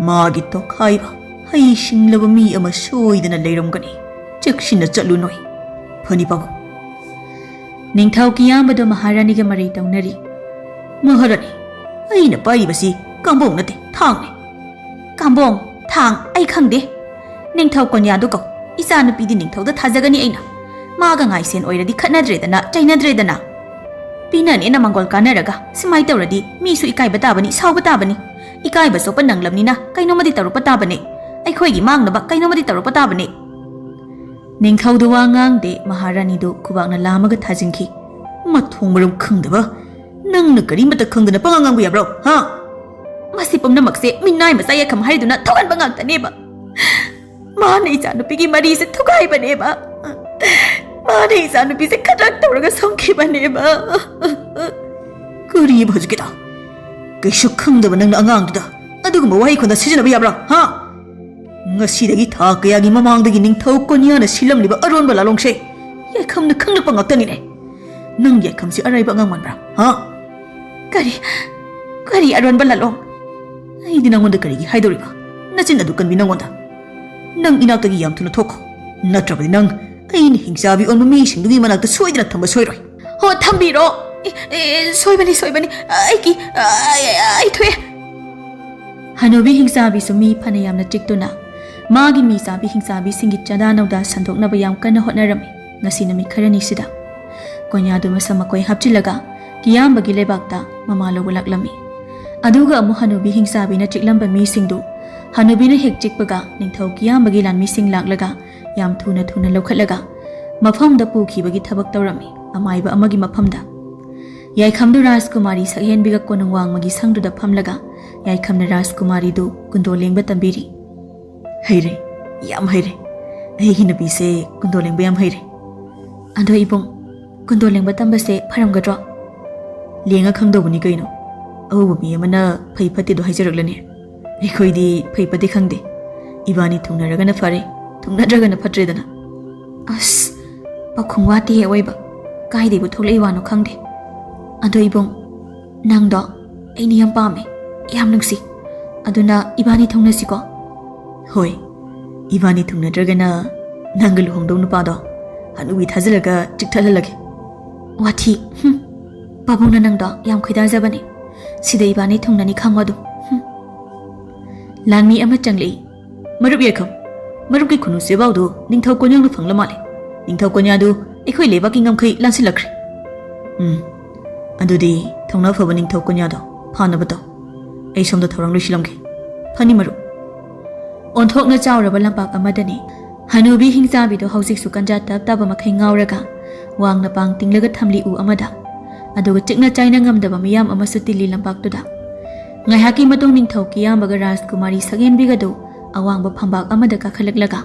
magi to khaiba hai singlaba mi ama soidana leiramgani chekshina chatlu noi phani pabu ningthau kiyamba do maharani ga mari taunari maharani aina paibasi kambong nate thang kambong thang ai khangde ningthau konya do ko Isa na pidi ningthawda thajagani aina maga ngai sen oiradi khatnadredana chainadredana pinani na mangol kanaraga simai tawradi mi su ikai batabani sauba tabani ikai ba sopa nanglamnina kainomadi tarupa tabani aikhoigi mangnaba kainomadi tarupa tabani ningthawdu wangang de maharani do kubakna lamaga thajinki mathong maram khangdaba nangna kari mata khangdana pangangang bu yabro ha masi pumna makse minai masaya kham haiduna thogan bangang taneba Mana isa nupigi mari se thukai bane ba Mana isa nupi se khatrak tawraga songki bane ba Kuri bhajukita Kaishu khangdaba nangna angang duda ꯑꯗꯨꯒꯨꯝꯕ ꯋꯥꯍꯩ ꯈꯣꯟꯗ ꯁꯤꯖꯤꯟꯅꯕ ꯌꯥꯕ꯭ꯔꯥ ꯍꯥ ꯉꯁꯤꯗꯒꯤ ꯊꯥ ꯀꯌꯥꯒꯤ ꯃꯃꯥꯡꯗꯒꯤ ꯅꯤꯡꯊꯧ ꯀꯣꯟꯌꯥꯅ ꯁꯤꯜꯂꯝꯂꯤꯕ ꯑꯔꯣꯟꯕ ꯂꯥꯂꯣꯡꯁꯦ ꯌꯥꯏꯈꯝꯅ ꯈꯪꯂꯛꯄ ꯉꯥꯛꯇꯅꯤꯅꯦ ꯅꯪ ꯌꯥꯏꯈꯝꯁꯤ ꯑꯔꯥꯏꯕ ꯑꯉꯥꯡ ꯃꯥꯟꯕ꯭ꯔꯥ ꯍꯥ ꯀꯔꯤ ꯑꯔꯣꯟꯕ ꯂꯥꯂꯣꯡ ꯑꯩꯗꯤ ꯅꯪꯉꯣꯟꯗ ꯀꯔꯤꯒꯤ ꯍꯥꯏꯗꯧꯔꯤꯕ ꯅꯆꯤꯟ ꯑꯗꯨ ꯀꯟꯕꯤ ꯅꯪꯉꯣꯟꯗ ꯅꯪ ꯏꯅꯥꯛꯇꯒꯤ ꯌꯥꯝ ꯊꯨꯅ ꯊꯣꯛꯈꯣ ꯅꯠꯇ꯭ꯔꯕꯗꯤ ꯅꯪ ꯑꯩꯅ ꯍꯤꯡꯆꯥꯕꯤ ꯑꯣꯟꯕ ꯃꯤꯁꯤꯡꯗꯨꯒꯤ ꯃꯅꯥꯛꯇ ꯁꯣꯏꯗꯅ ꯊꯝꯕ ꯁꯣꯏꯔꯣꯏ ꯍꯣ ꯊꯝꯕꯤꯔꯣ ꯁꯣꯏꯕꯅꯤ ꯑꯩ ꯊꯣꯛꯑꯦ ꯍꯅꯨꯕꯤ ꯍꯤꯡꯆꯥꯕꯤꯁꯨ ꯃꯤ ꯐꯅ ꯌꯥꯝꯅ ꯆꯤꯛꯇꯨꯅ ꯃꯥꯒꯤ ꯃꯤꯆꯥꯕꯤ ꯍꯤꯡꯆꯥꯕꯤꯁꯤꯡꯒꯤ ꯆꯥꯗꯥ ꯅꯧꯗꯥ ꯁꯟꯗꯣꯛꯅꯕ ꯌꯥꯝ ꯀꯟꯅ ꯍꯣꯠꯅꯔꯝꯃꯤ ꯉꯁꯤ ꯅꯨꯃꯤꯠ ꯈꯔꯅꯤꯁꯤꯗ ꯀꯣꯟꯌꯥꯗꯨ ꯃꯁꯝ ꯃꯈꯣꯏ ꯍꯥꯞꯆꯤꯜꯂꯒ ꯀꯤꯌꯥꯝꯕꯒꯤ ꯂꯩꯕꯥꯛꯇ ꯃꯃꯥ ꯂꯧꯕ ꯂꯥꯛꯂꯝꯃꯤ ꯑꯗꯨꯒ ꯑꯃꯨꯛ ꯍꯅꯨꯕꯤ ꯍꯤꯡꯆꯥꯕꯤꯅ ꯆꯤꯛꯂꯝꯕ ꯃꯤꯁꯤꯡꯗꯨ ꯍꯅꯨꯕꯤꯅ ꯍꯦꯛ ꯆꯤꯛꯄꯒ ꯅꯤꯡꯊꯧ ꯀꯤꯌꯥꯝꯕꯒꯤ ꯂꯥꯟꯃꯤꯁꯤꯡ ꯂꯥꯛꯂꯒ ꯌꯥꯝ ꯊꯨꯅ ꯂꯧꯈꯠꯂꯒ ꯃꯐꯝꯗ ꯄꯨꯈꯤꯕꯒꯤ ꯊꯕꯛ ꯇꯧꯔꯝꯃꯤ ꯑꯃꯥꯏꯕ ꯑꯃꯒꯤ ꯃꯐꯝꯗ ꯌꯥꯏꯈꯝꯗꯨ ꯔꯥꯖꯀꯨꯃꯥꯔꯤ ꯁꯛꯍꯦꯟꯕꯤꯒ ꯀꯣꯅꯨꯡ ꯋꯥꯡꯃꯒꯤ ꯁꯪꯗꯨꯗ ꯐꯝꯂꯒ ꯌꯥꯏꯈꯝꯅ ꯔꯥꯖꯀꯨꯃꯥꯔꯤꯗꯨ ꯀꯨꯟꯗꯣ ꯂꯦꯡꯕ ꯇꯝꯕꯤꯔꯤ ꯍꯩꯔꯦ ꯌꯥꯝ ꯍꯩꯔꯦ ꯑꯩꯒꯤ ꯅꯨꯄꯤꯁꯦ ꯀꯨꯟꯗꯣ ꯂꯦꯡꯕ ꯌꯥꯝ ꯍꯩꯔꯦ ꯑꯗꯣ ꯏꯕꯨꯡ ꯀꯨꯟꯗꯣ ꯂꯦꯡꯕ ꯇꯝꯕꯁꯦ ꯐꯔꯝꯒꯗ꯭ꯔꯣ ꯂꯦꯡꯉ ꯈꯪꯗꯧꯕꯅꯤ ꯀꯩꯅꯣ ꯑꯎꯕ ꯃꯤ ꯑꯃꯅ ꯐꯩ ꯐꯠꯇꯦꯗꯣ ꯍꯥꯏꯖꯔꯛꯂꯅꯤ ꯑꯩꯈꯣꯏꯗꯤ ꯐꯩ ꯐꯠꯇꯦ ꯈꯪꯗꯦ ꯏꯕꯥꯅꯤ ꯊꯨꯡꯅꯔꯒꯅ ꯐꯔꯦ ꯊꯨꯡꯅꯗ꯭ꯔꯒꯅ ꯐꯠꯇ꯭ꯔꯦꯗꯅ ꯑꯁ ꯄꯥꯈꯨꯝ ꯋꯥꯠꯇꯦ ꯑꯣꯏꯕ ꯀꯥꯏꯗꯩꯕꯨ ꯊꯣꯛꯂꯛꯏ ꯋꯥꯅꯣ ꯈꯪꯗꯦ ꯑꯗꯣ ꯏꯕꯨꯡ ꯅꯪꯗꯣ ꯑꯩꯅ ꯌꯥꯝ ꯄꯥꯝꯃꯦ ꯌꯥꯝ ꯅꯨꯡꯁꯤ ꯑꯗꯨꯅ ꯏꯕꯥꯅꯤ ꯊꯨꯡꯅꯁꯤꯀꯣ ꯍꯣꯏ ꯏꯕꯥꯅꯤ ꯊꯨꯡꯅꯗ꯭ꯔꯒꯅ ꯅꯪꯒ ꯂꯨꯍꯣꯡꯗꯧ ꯅꯨꯄꯥꯗꯣ ꯍꯅꯨꯕꯤ ꯊꯥꯖꯤꯜꯂꯒ ꯆꯤꯛꯊꯠꯍꯜꯂꯒꯦ ꯋꯥꯊꯤ ꯄꯥꯕꯨꯡꯅ ꯅꯪꯗꯣ ꯌꯥꯝ ꯈꯣꯏꯗꯥꯖꯕꯅꯦ ꯁꯤꯗ ꯏꯕꯥꯅꯤ ꯊꯨꯡꯅꯅꯤ ꯈꯪꯉꯣ ꯑꯗꯨꯝ ꯂꯥꯟꯃꯤ ꯑꯃ ꯆꯪꯂꯛꯏ ꯃꯔꯨꯞ ꯌꯥꯏꯈꯝ ꯃꯔꯨꯞꯀꯤ ꯈꯨꯅꯨ ꯆꯦꯕꯥꯎꯗꯨ ꯅꯤꯡꯊꯧ ꯀꯣꯟꯌꯥꯡꯅ ꯐꯪꯂ ꯃꯥꯜꯂꯦ ꯅꯤꯡꯊꯧ ꯀꯣꯟꯌꯥꯗꯨ ꯑꯩꯈꯣꯏ ꯂꯩꯕꯥꯛꯀꯤ ꯉꯝꯈꯩ ꯂꯥꯟꯁꯤꯜꯂꯛꯈ꯭ꯔꯦ ꯑꯗꯨꯗꯤ ꯊꯧꯅꯥ ꯐꯕ ꯅꯤꯡꯊꯧ ꯀꯣꯟꯌꯥꯗꯣ ꯐꯥꯅꯕ ꯇꯧ ꯑꯩ ꯁꯣꯝꯗ ꯊꯧꯔꯥꯡ ꯂꯣꯏꯁꯤꯜꯂꯝꯒꯦ ꯐꯅꯤ ꯃꯔꯨꯞ ꯑꯣꯟꯊꯣꯛꯅ ꯆꯥꯎꯔꯕ ꯂꯝꯄꯥꯛ ꯑꯃꯗꯅꯤ ꯍꯅꯨꯕꯤ ꯍꯤꯡꯆꯥꯕꯤꯗꯣ ꯍꯧꯖꯤꯛꯁꯨ ꯀꯟꯖꯥ ꯇꯞ ꯇꯥꯕ ꯃꯈꯩ ꯉꯥꯎꯔꯒ ꯋꯥꯡꯅ ꯄꯥꯡ ꯇꯤꯡꯂꯒ ꯊꯝꯂꯤ ꯎ ꯑꯃꯗ ꯑꯗꯨꯒ ꯆꯤꯛꯅ ꯆꯥꯏꯅ ꯉꯝꯗꯕ ꯃꯤꯌꯥꯝ ꯑꯃꯁꯨ ꯇꯤꯜꯂꯤ ꯂꯝꯄꯥꯛꯇꯨꯗ ꯉꯥꯏꯍꯥꯛꯀꯤ ꯃꯇꯨꯡ ꯅꯤꯡꯊꯧ ꯀꯤꯌꯥꯝꯕꯒ ꯔꯥꯖꯀꯨꯃꯥꯔꯤ ꯁꯛꯍꯦꯟꯕꯤꯒꯗꯨ ꯑꯋꯥꯡꯕ ꯐꯝꯕꯥꯛ ꯑꯃꯗ ꯀꯥꯈꯠꯂꯛꯂꯒ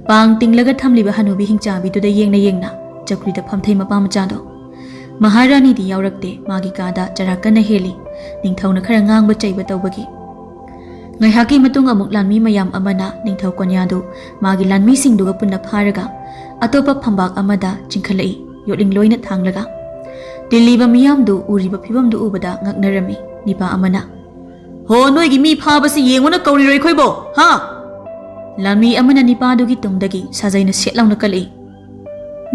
ꯄꯥꯡ ꯇꯤꯡꯂꯒ ꯊꯝꯂꯤꯕ ꯍꯅꯨꯕꯤ ꯍꯤꯡꯆꯥꯕꯤꯗꯨꯗ ꯌꯦꯡꯅ ꯆꯧꯀ꯭ꯔꯤꯗ ꯐꯝꯊꯩ ꯃꯄꯥ ꯃꯆꯥꯗꯣ ꯃꯍꯥꯔꯥꯅꯤꯗꯤ ꯌꯥꯎꯔꯛꯇꯦ ꯃꯥꯒꯤ ꯀꯥꯗ ꯆꯔꯥ ꯀꯟꯅ ꯍꯦꯜꯂꯤ ꯅꯤꯡꯊꯧꯅ ꯈꯔ ꯉꯥꯡꯕ ꯆꯩꯕ ꯇꯧꯕꯒꯤ ꯉꯥꯏꯍꯥꯛꯀꯤ ꯃꯇꯨꯡ ꯑꯃꯨꯛ ꯂꯥꯟꯃꯤ ꯃꯌꯥꯝ ꯑꯃꯅ ꯅꯤꯡꯊꯧ ꯀꯣꯟꯌꯥꯗꯨ ꯃꯥꯒꯤ ꯂꯥꯟꯃꯤꯁꯤꯡꯗꯨꯒ ꯄꯨꯟꯅ ꯐꯥꯔꯒ ꯑꯇꯣꯞꯄ ꯐꯝꯕꯥꯛ ꯑꯃꯗ ꯆꯤꯡꯈꯠꯂꯛꯏ ꯌꯣꯠꯂꯤꯡ ꯂꯣꯏꯅ ꯊꯥꯡꯂꯒ ꯇꯤꯜꯂꯤꯕ ꯃꯤꯌꯥꯝꯗꯨ ꯎꯔꯤꯕ ꯐꯤꯕꯝꯗꯨ ꯎꯕꯗ ꯉꯛꯅꯔꯝꯃꯤ ꯅꯤꯄꯥ ꯑꯃꯅ ꯍꯣ ꯅꯣꯏꯒꯤ ꯃꯤ ꯐꯥꯕꯁꯤ ꯌꯦꯡꯉꯨꯅ ꯀꯧꯔꯤꯔꯣ ꯑꯩꯈꯣꯏꯕꯣ ꯍꯥ ꯂꯥꯟꯃꯤ ꯑꯃꯅ ꯅꯤꯄꯥꯗꯨꯒꯤ ꯇꯨꯡꯗꯒꯤ ꯁꯥꯖꯩꯅ ꯁꯦꯠ ꯂꯥꯎꯅ ꯀꯜꯂꯛꯏ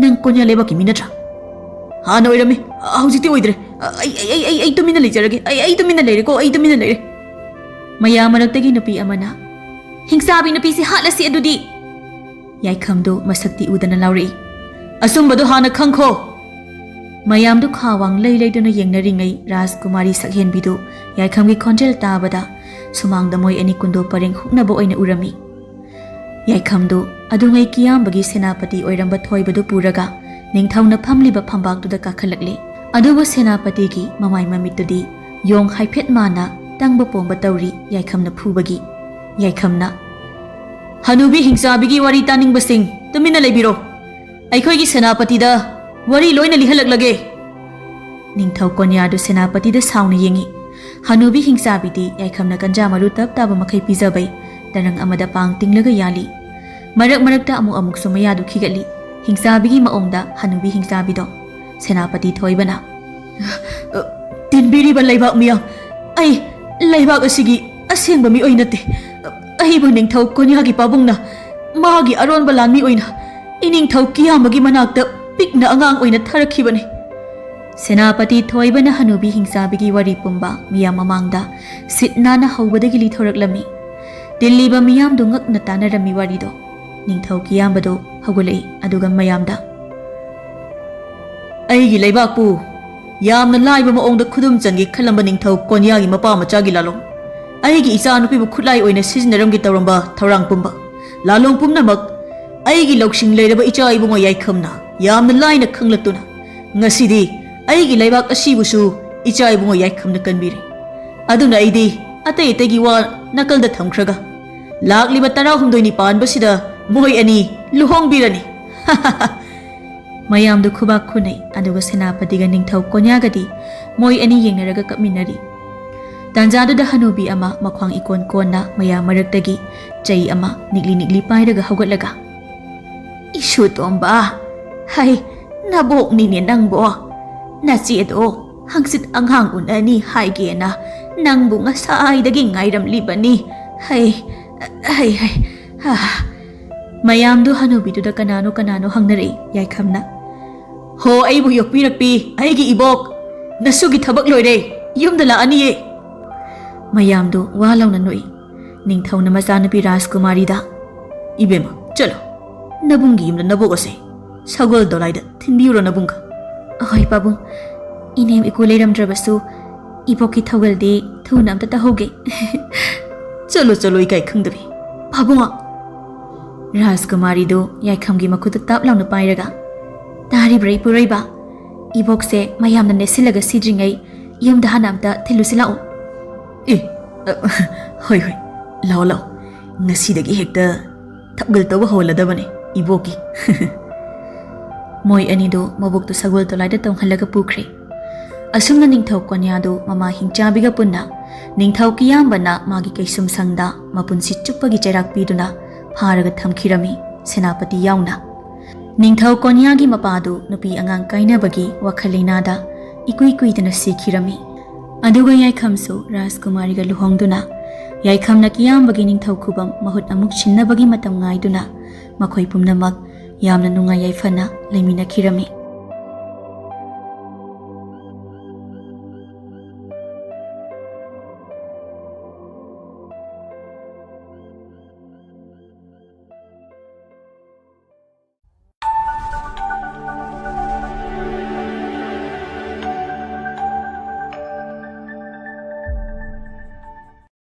ꯅꯪ ꯀꯣꯟꯌꯥ ꯂꯩꯕꯥꯛꯀꯤ ꯃꯤ ꯅꯠꯇ꯭ꯔꯥ ꯍꯥꯟꯅ ꯑꯣꯏꯔꯝꯃꯤ ꯍꯧꯖꯤꯛꯇꯤ ꯑꯣꯏꯗ꯭ꯔꯦ ꯑꯩ ꯇꯨꯃꯤꯟꯅ ꯂꯩꯖꯔꯒꯦ ꯑꯩ ꯇꯨꯃꯤꯟꯅ ꯂꯩꯔꯦꯀꯣ ꯑꯩ ꯇꯨꯃꯤꯟꯅ ꯂꯩꯔꯦ ꯃꯌꯥꯝ ꯃꯔꯛꯇꯒꯤ ꯅꯨꯄꯤ ꯑꯃꯅ ꯍꯤꯡꯆꯥꯕꯤ ꯅꯨꯄꯤꯁꯤ ꯍꯥꯠꯂꯁꯤ ꯑꯗꯨꯗꯤ ꯌꯥꯏꯈꯝꯗꯨ ꯃꯁꯛꯇꯤ ꯎꯗꯅ ꯂꯥꯎꯔꯛꯏ ꯑꯁꯨꯝꯕꯗꯨ ꯍꯥꯟꯅ ꯈꯪꯈꯣ ꯃꯌꯥꯝꯗꯨ ꯈꯥꯋꯥꯡ ꯂꯩꯗꯨꯅ ꯌꯦꯡꯅꯔꯤꯉꯩ ꯔꯥꯖꯀꯨꯃꯥꯔꯤ ꯁꯛꯍꯦꯟꯕꯤꯗꯨ ꯌꯥꯏꯈꯝꯒꯤ ꯈꯣꯟꯖꯦꯜ ꯇꯥꯕꯗ ꯁꯨꯃꯥꯡꯗ ꯃꯣꯏ ꯑꯅꯤ ꯀꯨꯟꯗꯣ ꯄꯔꯦꯡ ꯍꯨꯛꯅꯕ ꯑꯣꯏꯅ ꯎꯔꯝꯃꯤ ꯌꯥꯏꯈꯝꯗꯨ ꯑꯗꯨꯉꯩ ꯀꯤꯌꯥꯝꯕꯒꯤ ꯁꯦꯅꯥꯄꯇꯤ ꯑꯣꯏꯔꯝꯕ ꯊꯣꯏꯕꯗꯨ ꯄꯨꯔꯒ ꯅꯤꯡꯊꯧꯅ ꯐꯝꯂꯤꯕ ꯐꯝꯕꯥꯛꯇꯨꯗ ꯀꯥꯈꯠꯂꯛꯂꯤ ꯑꯗꯨꯕꯨ ꯁꯦꯅꯥꯄꯇꯤꯒꯤ ꯃꯃꯥꯏ ꯃꯃꯤꯠꯇꯨꯗꯤ ꯌꯣꯡ ꯍꯥꯏꯐꯦꯠ ꯃꯥꯅ ꯇꯪꯕ ꯄꯣꯝꯕ ꯇꯧꯔꯤ ꯌꯥꯏꯈꯝꯅ ꯐꯨꯕꯒꯤ ꯌꯥꯏꯈꯝꯅ ꯍꯅꯨꯕꯤ ꯍꯤꯡꯆꯥꯕꯤꯒꯤ ꯋꯥꯔꯤ ꯇꯥꯅꯤꯡꯕꯁꯤꯡ ꯇꯨꯃꯤꯟꯅ ꯂꯩꯕꯤꯔꯣ ꯑꯩꯈꯣꯏꯒꯤ ꯁꯦꯅꯥꯄꯇꯤꯗ ꯋꯥꯔꯤ ꯂꯣꯏꯅ ꯂꯤꯍꯜꯂꯛꯂꯒꯦ ꯅꯤꯡꯊꯧ ꯀꯣꯟꯌꯥꯗꯨ ꯁꯦꯅꯥꯄꯇꯤꯗ ꯁꯥꯎꯅ ꯌꯦꯡꯉꯤ ꯍꯅꯨꯕꯤ ꯍꯤꯡꯆꯥꯕꯤꯗꯤ ꯌꯥꯏꯈꯝꯅ ꯀꯟꯖꯥ ꯃꯔꯨ ꯇꯞ ꯇꯥꯕ ꯃꯈꯩ ꯄꯤꯖꯕꯩ ꯇꯔꯪ ꯑꯃꯗ ꯄꯥꯡ ꯇꯤꯡꯂꯒ ꯌꯥꯜꯂꯤ ꯃꯔꯛ ꯃꯔꯛꯇ ꯑꯃꯨꯛꯁꯨ ꯃꯌꯥꯗꯨ ꯈꯤꯒꯠꯂꯤ ꯍꯤꯡꯆꯥꯕꯤꯒꯤ ꯃꯑꯣꯡꯗ ꯍꯅꯨꯕꯤ ꯍꯤꯡꯆꯥꯕꯤꯗꯣ ꯁꯦꯅꯥꯄꯇꯤ ꯊꯣꯏꯕꯅ ꯇꯤꯟꯕꯤꯔꯤꯕ ꯂꯩꯕꯥꯛ ꯃꯤꯌꯥꯝ ꯑꯩ ꯂꯩꯕꯥꯛ ꯑꯁꯤꯒꯤ ꯑꯁꯦꯡꯕ ꯃꯤꯑꯣꯏ ꯅꯠꯇꯦ ꯑꯩꯕꯨ ꯅꯤꯡꯊꯧ ꯀꯣꯟꯌꯥꯒꯤ ꯄꯥꯕꯨꯡꯅ ꯃꯥꯒꯤ ꯑꯔꯣꯟꯕ ꯂꯥꯟꯃꯤ ꯑꯣꯏꯅ ꯏꯅꯤꯡꯊꯧ ꯀꯤꯌꯥꯝꯕꯒꯤ ꯃꯅꯥꯛꯇ ꯄꯤꯛꯅ ꯑꯉꯥꯡ ꯑꯣꯏꯅ ꯊꯥꯔꯛꯈꯤꯕꯅꯤ ꯁꯦꯅꯥꯄꯇꯤ ꯊꯣꯏꯕꯅ ꯍꯅꯨꯕꯤ ꯍꯤꯡꯆꯥꯕꯤꯒꯤ ꯋꯥꯔꯤ ꯄꯨꯝꯕ ꯃꯤꯌꯥꯝ ꯃꯃꯥꯡꯗ ꯁꯤꯠ ꯅꯥꯟꯅ ꯍꯧꯕꯗꯒꯤ ꯂꯤꯊꯣꯔꯛꯂꯝꯃꯤ ꯇꯤꯜꯂꯤꯕ ꯃꯤꯌꯥꯝꯗꯨ ꯉꯛꯅ ꯇꯥꯅꯔꯝꯃꯤ ꯋꯥꯔꯤꯗꯣ ꯅꯤꯡꯊꯧ ꯀꯤꯌꯥꯝꯕꯗꯣ ꯍꯧꯒꯠꯂꯛꯏ ꯑꯗꯨꯒ ꯃꯌꯥꯝꯗ ꯑꯩꯒꯤ ꯂꯩꯕꯥꯛꯄꯨ ꯌꯥꯝꯅ ꯂꯥꯏꯕ ꯃꯑꯣꯡꯗ ꯈꯨꯗꯨꯝ ꯆꯟꯒꯦ ꯈꯜꯂꯝꯕ ꯅꯤꯡꯊꯧ ꯀꯣꯟꯌꯥꯒꯤ ꯃꯄꯥ ꯃꯆꯥꯒꯤ ꯂꯥꯂꯣꯡ ꯑꯩꯒꯤ ꯏꯆꯥꯅꯨꯄꯤꯕꯨ ꯈꯨꯠꯂꯥꯏ ꯑꯣꯏꯅ ꯁꯤꯖꯤꯟꯅꯔꯝꯒꯦ ꯇꯧꯔꯝꯕ ꯊꯧꯔꯥꯡ ꯄꯨꯝꯕ ꯂꯥꯂꯣꯡ ꯄꯨꯝꯅꯃꯛ ꯑꯩꯒꯤ ꯂꯧꯁꯤꯡ ꯂꯩꯔꯕ ꯏꯆꯥ ꯏꯕꯨꯡꯉꯣ ꯌꯥꯏꯈꯝꯅ ꯌꯥꯝꯅ ꯂꯥꯏꯅ ꯈꯪꯂꯛꯇꯨꯅ ꯉꯁꯤꯗꯤ ꯑꯩꯒꯤ ꯂꯩꯕꯥꯛ ꯑꯁꯤꯕꯨꯁꯨ ꯏꯆꯥ ꯏꯕꯨꯡꯉꯣ ꯌꯥꯏꯈꯝꯅ ꯀꯟꯕꯤꯔꯤ ꯑꯗꯨꯅ ꯑꯩꯗꯤ ꯑꯇꯩꯒꯤ ꯋꯥ ꯅꯥꯀꯜꯗ ꯊꯝꯈ꯭ꯔꯒ ꯂꯥꯛꯂꯤꯕ 18ꯅꯤ ꯄꯥꯟꯕꯁꯤꯗ ꯃꯣꯏ ꯑꯅꯤ ꯂꯨꯍꯣꯡꯕꯤꯔꯅꯤ ꯃꯌꯥꯝꯗꯨ ꯈꯨꯕꯥꯛ ꯈꯨꯅꯩ ꯑꯗꯨꯒ ꯁꯦꯅꯥꯄꯇꯤꯒ ꯅꯤꯡꯊꯧ ꯀꯣꯟꯌꯥꯒꯗꯤ ꯃꯣꯏ ꯑꯅꯤ ꯌꯦꯡꯅꯔꯒ ꯀꯞꯃꯤꯟꯅꯔꯤ ꯇꯥꯟꯖꯥꯗꯨꯗ ꯍꯅꯨꯕꯤ ꯑꯃ ꯃꯈ꯭ꯋꯥꯡ ꯏꯀꯣꯟ ꯀꯣꯟꯅ ꯃꯌꯥꯝ ꯃꯔꯛꯇꯒꯤ ꯆꯩ ꯑꯃ ꯅꯤꯛꯂꯤ ꯄꯥꯏꯔꯒ ꯍꯧꯒꯠꯂꯒ ꯏꯁꯨ ꯇꯣꯝꯕ ꯍꯩ ꯅꯕꯣꯛꯅꯤꯅꯦ ꯅꯪꯕꯣ ꯅꯆꯦꯗꯣ ꯍꯪꯆꯤꯠ ꯑꯉꯥꯡ ꯎꯅꯅꯤ ꯍꯥꯏꯒꯦꯅ ꯅꯪꯕꯨ ꯉꯁꯥꯏꯗꯒꯤ ꯉꯥꯏꯔꯝꯂꯤꯕꯅꯤ ꯍꯩ ꯍꯩ ꯍꯩ ꯃꯌꯥꯝꯗꯨ ꯍꯅꯨꯕꯤꯗꯨꯗ ꯀꯅꯥꯅꯣ ꯍꯪꯅꯔꯛꯏ ꯌꯥꯏꯈꯝꯅ ꯍꯣ ꯑꯩꯕꯨ ꯌꯣꯛꯄꯤꯔꯛꯄꯤ ꯑꯩꯒꯤ ꯏꯕꯣꯛ ꯅꯁꯨꯒꯤ ꯊꯕꯛ ꯂꯣꯏꯔꯦ ꯌꯨꯝꯗ ꯂꯥꯛꯑꯅꯤꯌꯦ ꯃꯌꯥꯝꯗꯨ ꯋꯥ ꯂꯥꯎꯅ ꯅꯣꯛꯏ ꯅꯤꯡꯊꯧꯅ ꯃꯆꯥꯅꯨꯄꯤ ꯔꯥꯖꯀꯨꯃꯥꯔꯤꯗ 이베마 ꯆꯠꯂꯣ ꯅꯕꯨꯡꯒꯤ ꯌꯨꯝꯗ ꯅꯕꯣꯛ ꯑꯁꯦ ꯁꯒꯣꯜ ꯗꯣꯂꯥꯏꯗ ꯊꯤꯟꯕꯤꯌꯨꯔꯣ ꯅꯕꯨꯡꯒ ꯑꯍꯣꯏ ꯄꯥꯕꯨꯡ ꯏꯅꯦꯝ ꯏꯀꯨ ꯂꯩꯔꯝꯗ꯭ꯔꯕꯁꯨ ꯏꯕꯣꯛꯀꯤ ꯊꯧꯒꯜꯗꯤ ꯊꯨꯅ ꯑꯝꯇ ꯇꯧꯍꯧꯒꯦ ꯆꯠꯂꯣ ꯏꯀꯥꯏ ꯈꯪꯗꯕꯤ ꯄꯥꯕꯨꯡ ꯔꯥꯖꯀꯨꯃꯥꯔꯤꯗꯨ ꯌꯥꯏꯈꯝꯒꯤ ꯃꯈꯨꯠꯇ ꯇꯥꯞ ꯂꯥꯎꯅ ꯄꯥꯏꯔꯒ ꯇꯥꯔꯤꯕ꯭ꯔꯥ ꯏꯄꯨꯔꯣꯏꯕ ꯏꯕꯣꯛꯁꯦ ꯃꯌꯥꯝꯅ ꯅꯦꯠꯁꯤꯜꯂꯒ ꯁꯤꯗ꯭ꯔꯤꯉꯩ ꯌꯨꯝꯗ ꯍꯥꯟꯅ ꯑꯝꯇ ꯊꯤꯜꯂꯨꯁꯤ ꯂꯥꯛꯑꯣ ꯍꯣꯏ ꯂꯥꯛꯑꯣ ꯉꯁꯤꯗꯒꯤ ꯍꯦꯛꯇ ꯊꯧꯒꯜ ꯇꯧꯕ ꯍꯧꯍꯜꯂꯗꯕꯅꯦ ꯏꯕꯣꯛꯀꯤ ꯃꯣꯏ ꯑꯅꯤꯗꯨ ꯃꯕꯣꯛꯇꯨ ꯁꯒꯣꯜ ꯗꯣꯂꯥꯏꯗ ꯇꯣꯡꯍꯜꯂꯒ ꯄꯨꯈ꯭ꯔꯦ ꯑꯁꯨꯝꯅ ꯅꯤꯡꯊꯧ ꯀꯣꯟꯌꯥꯗꯨ ꯃꯃꯥ ꯍꯤꯡꯆꯥꯕꯤꯒ ꯄꯨꯟꯅ ꯅꯤꯡꯊꯧ ꯀꯤꯌꯥꯝꯕꯅ ꯃꯥꯒꯤ ꯀꯩꯁꯨꯝꯁꯪꯗ ꯃꯄꯨꯟꯁꯤ ꯆꯨꯞꯄꯒꯤ ꯆꯩꯔꯥꯛ ꯄꯤꯗꯨꯅ ꯐꯥꯔꯒ ꯊꯝꯈꯤꯔꯝꯃꯤ ꯁꯦꯅꯥꯄꯇꯤ ꯌꯥꯎꯅ ꯅꯤꯡꯊꯧ ꯀꯣꯟꯌꯥꯒꯤ ꯃꯄꯥꯗꯨ ꯅꯨꯄꯤ ꯑꯉꯥꯡ ꯀꯥꯏꯅꯕꯒꯤ ꯋꯥꯈꯜ ꯂꯩꯅꯥꯗ ꯏꯀꯨꯏ ꯀꯨꯏꯗꯅ ꯁꯤꯈꯤꯔꯝꯃꯤ ꯑꯗꯨꯒ ꯌꯥꯏꯈꯝꯁꯨ ꯔꯥꯖꯀꯨꯃꯥꯔꯤꯒ ꯂꯨꯍꯣꯡꯗꯨꯅ ꯌꯥꯏꯈꯝꯅ ꯀꯤꯌꯥꯝꯕꯒꯤ ꯅꯤꯡꯊꯧ ꯈꯨꯕꯝ ꯃꯍꯨꯠ ꯑꯃꯨꯛ ꯁꯤꯟꯅꯕꯒꯤ ꯃꯇꯝ ꯉꯥꯏꯗꯨꯅ ꯃꯈꯣꯏ ꯄꯨꯝꯅꯃꯛ ꯌꯥꯝꯅ ꯅꯨꯡꯉꯥꯏ ꯌꯥꯏꯐꯅ ꯂꯩꯃꯤꯟꯅꯈꯤꯔꯝꯃꯤ